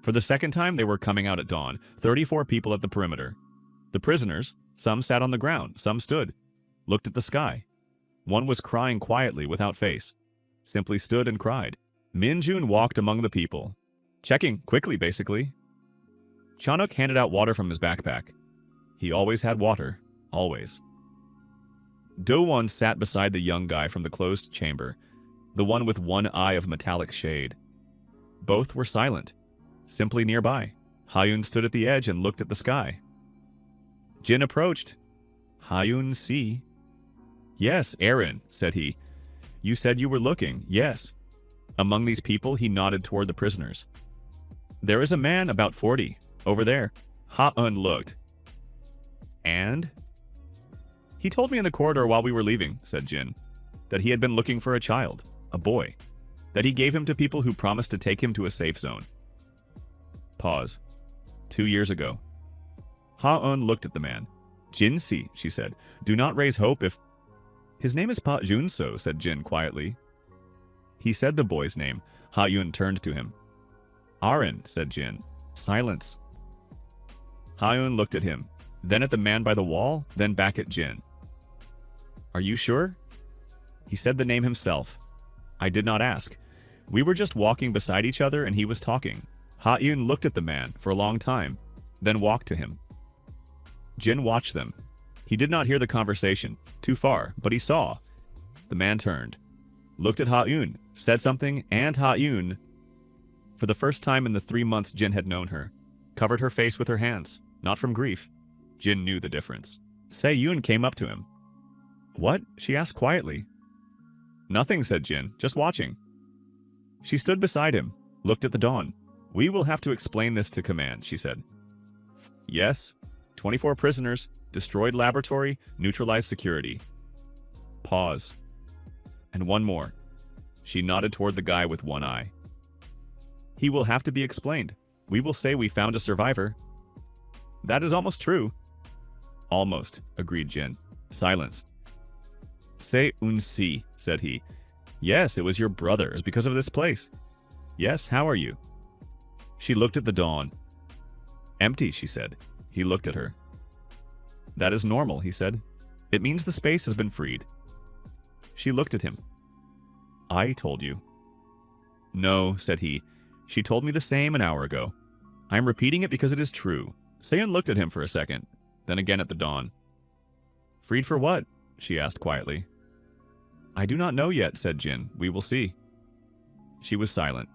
For the second time, they were coming out at dawn. 34 people at the perimeter. The prisoners, some sat on the ground, some stood, looked at the sky. One was crying quietly without face. Simply stood and cried. Min-jun walked among the people. Checking, quickly basically. Chanuk handed out water from his backpack. He always had water. Always. Do-won sat beside the young guy from the closed chamber, the one with one eye of metallic shade. Both were silent, simply nearby. Ha-yun stood at the edge and looked at the sky. Jin approached. Ha-yun see. Yes, Aaron, said he. You said you were looking, yes. Among these people, he nodded toward the prisoners. There is a man about 40, over there. Ha-un looked. And? He told me in the corridor while we were leaving, said Jin, that he had been looking for a child, a boy, that he gave him to people who promised to take him to a safe zone. Pause. 2 years ago. Ha-un looked at the man. Jin-si, she said, do not raise hope if... His name is Pa Jun-so, said Jin quietly. He said the boy's name. Ha-yun turned to him. Aaron, said Jin. Silence. Ha-yun looked at him, then at the man by the wall, then back at Jin. Are you sure? He said the name himself. I did not ask. We were just walking beside each other and he was talking. Ha-yun looked at the man for a long time, then walked to him. Jin watched them. He did not hear the conversation, too far, but he saw. The man turned, looked at Ha-yun, said something, and Ha-yun, for the first time in the 3 months Jin had known her, covered her face with her hands, not from grief. Jin knew the difference. Se-yun came up to him. What? She asked quietly. Nothing, said Jin, just watching. She stood beside him, looked at the dawn. We will have to explain this to command, she said. Yes. 24 prisoners, destroyed laboratory, neutralized security. Pause. And one more. She nodded toward the guy with one eye. He will have to be explained. We will say we found a survivor. That is almost true. Almost, agreed Jin. Silence. Say un-si, said he. Yes, it was your brother's because of this place. Yes, how are you? She looked at the dawn. Empty, she said. He looked at her. That is normal, he said. It means the space has been freed. She looked at him. I told you. No, said he. She told me the same an hour ago. I am repeating it because it is true. Se-yun looked at him for a second, then again at the dawn. Freed for what? She asked quietly. I do not know yet, said Jin. We will see. She was silent.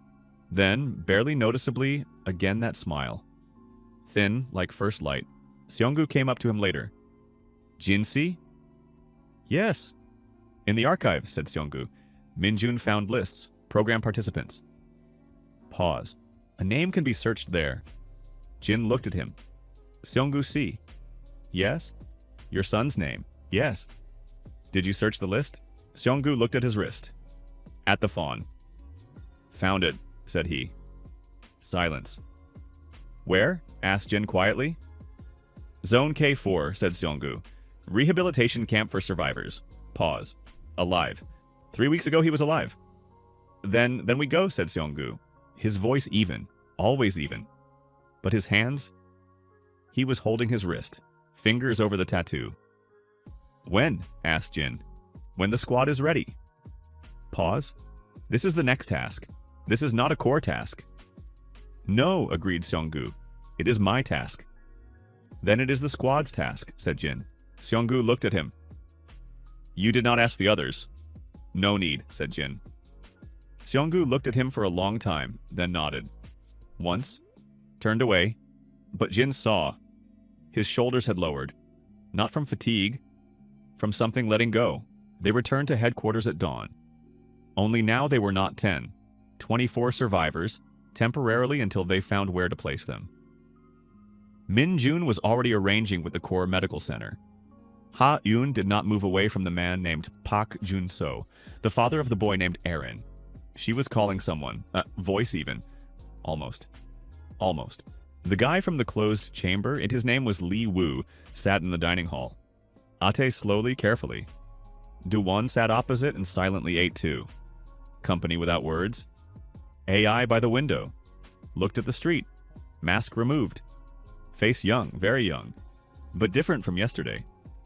Then, barely noticeably, again that smile. Thin, like first light. Seonggu came up to him later. Jin-si? Yes. In the archive, said Seonggu. Min-jun found lists, program participants. Pause. A name can be searched there. Jin looked at him. Seonggu-si. Yes? Your son's name. Yes. Did you search the list? Seonggu looked at his wrist. At the fawn. Found it, said he. Silence. Where? Asked Jin quietly. Zone K4, said Seonggu. Rehabilitation camp for survivors. Pause. Alive. 3 weeks ago he was alive. Then we go, said Seonggu. His voice even. Always even. But his hands? He was holding his wrist. Fingers over the tattoo. When? Asked Jin. When the squad is ready. Pause. This is the next task. This is not a core task. No, agreed Seonggu. It is my task. Then it is the squad's task, said Jin. Seonggu looked at him. You did not ask the others. No need, said Jin. Seonggu looked at him for a long time, then nodded. Once, turned away, but Jin saw. His shoulders had lowered. Not from fatigue, from something letting go. They returned to headquarters at dawn. Only now they were not 10, 24 survivors, temporarily until they found where to place them. Min-jun was already arranging with the Core Medical Center. Ha-yun did not move away from the man named Pak Jun-so, the father of the boy named Aaron. She was calling someone, voice even. Almost. The guy from the closed chamber, and his name was Li Wu, sat in the dining hall. Ate slowly, carefully. Do-won sat opposite and silently ate too. Company without words. AI by the window. Looked at the street. Mask removed. Face young, very young. But different from yesterday.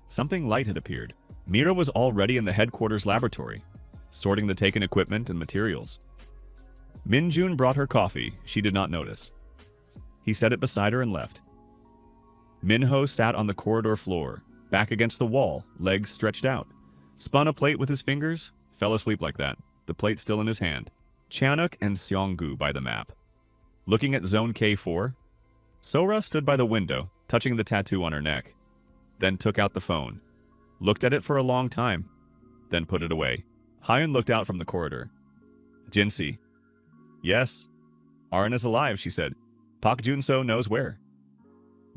Something light had appeared. Mira was already in the headquarters laboratory, sorting the taken equipment and materials. Minjun brought her coffee. She did not notice. He set it beside her and left. Minho sat on the corridor floor, back against the wall, legs stretched out. Spun a plate with his fingers, fell asleep like that, the plate still in his hand. Chanuk and Seonggu by the map. Looking at Zone K4, Sora stood by the window, touching the tattoo on her neck. Then took out the phone. Looked at it for a long time, then put it away. Hyun looked out from the corridor. Jinsi. Yes. Arin is alive, she said. Pak Junso knows where.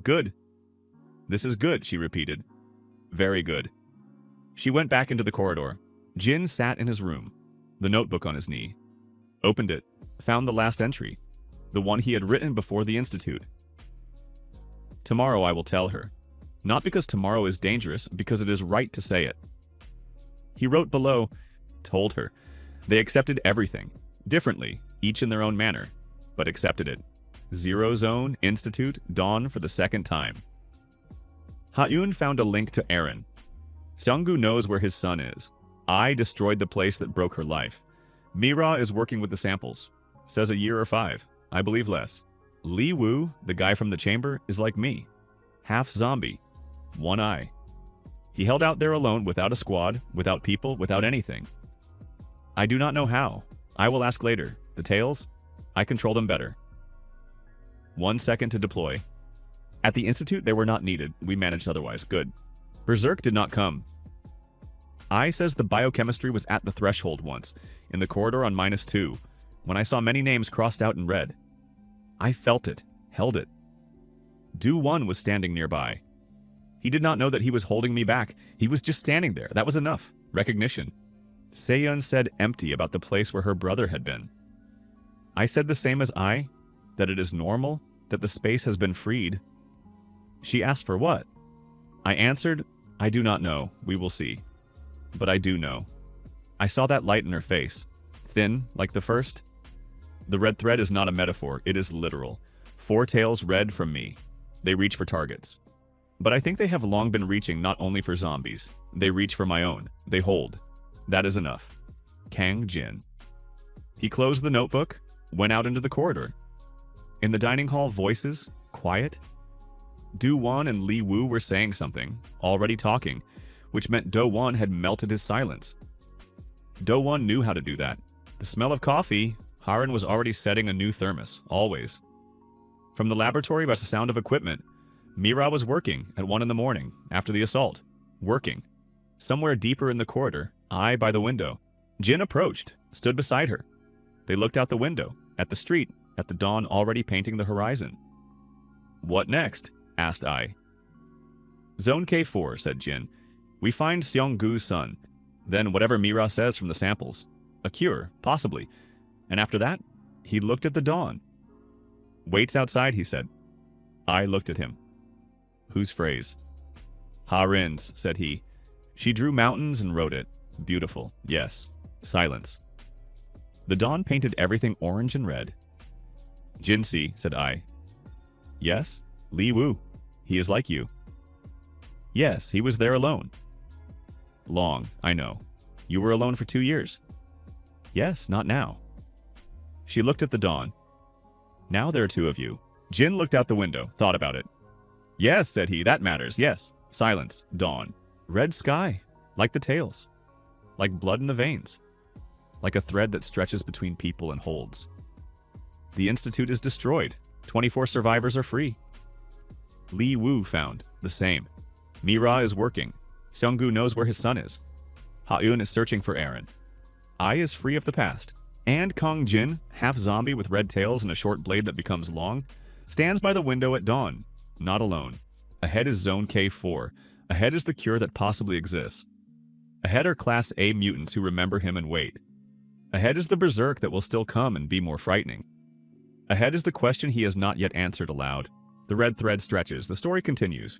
Good. This is good, she repeated. Very good. She went back into the corridor. Jin sat in his room, the notebook on his knee. Opened it, found the last entry, the one he had written before the institute. Tomorrow I will tell her. Not because tomorrow is dangerous, because it is right to say it. He wrote below, told her. They accepted everything, differently, each in their own manner, but accepted it. Zero Zone, Institute, Dawn for the second time. Ha-eun found a link to Aaron. Seonggu knows where his son is. I destroyed the place that broke her life. Mira is working with the samples. Says a year or 5. I believe less. Lee Woo, the guy from the chamber, is like me. Half zombie. One eye. He held out there alone without a squad, without people, without anything. I do not know how. I will ask later. The tails? I control them better. 1 second to deploy. At the Institute, they were not needed. We managed otherwise. Good. Berserk did not come. I says the biochemistry was at the threshold once, in the corridor on -2, when I saw many names crossed out in red. I felt it, held it. Do-1 was standing nearby. He did not know that he was holding me back. He was just standing there. That was enough. Recognition. Seyun said empty about the place where her brother had been. I said the same as I, that it is normal, that the space has been freed. She asked for what? I answered, I do not know. We will see. But I do know. I saw that light in her face. Thin, like the first. The red thread is not a metaphor. It is literal. 4 tails red from me. They reach for targets. But I think they have long been reaching not only for zombies. They reach for my own. They hold. That is enough. Kang Jin. He closed the notebook, went out into the corridor. In the dining hall, voices, quiet. Do-won and Lee Woo were saying something, already talking, which meant Do-won had melted his silence. Do-won knew how to do that. The smell of coffee, Haran was already setting a new thermos, always. From the laboratory by the sound of equipment, Mira was working at 1 in the morning, after the assault. Working. Somewhere deeper in the corridor, I by the window. Jin approached, stood beside her. They looked out the window, at the street, at the dawn already painting the horizon. What next? Asked I. Zone K4, said Jin. We find Seonggu's son. Then whatever Mira says from the samples. A cure, possibly. And after that, he looked at the dawn. Waits outside, he said. I looked at him. Whose phrase? Harin's, said he. She drew mountains and wrote it. Beautiful, yes. Silence. The dawn painted everything orange and red. Jinsi, said I. Yes, Lee Woo. He is like you. Yes, he was there alone. Long, I know. You were alone for 2 years. Yes, not now. She looked at the dawn. Now there are 2 of you. Jin looked out the window, thought about it. Yes, said he, that matters, yes. Silence, dawn. Red sky, like the tails. Like blood in the veins. Like a thread that stretches between people and holds. The Institute is destroyed. 24 survivors are free. Lee Woo found. The same. Mira is working. Seonggu knows where his son is. Ha-eun is searching for Aaron. I is free of the past. And Kang Jin, half zombie with red tails and a short blade that becomes long, stands by the window at dawn. Not alone. Ahead is Zone K4. Ahead is the cure that possibly exists. Ahead are Class A mutants who remember him and wait. Ahead is the berserk that will still come and be more frightening. Ahead is the question he has not yet answered aloud. The red thread stretches. The story continues.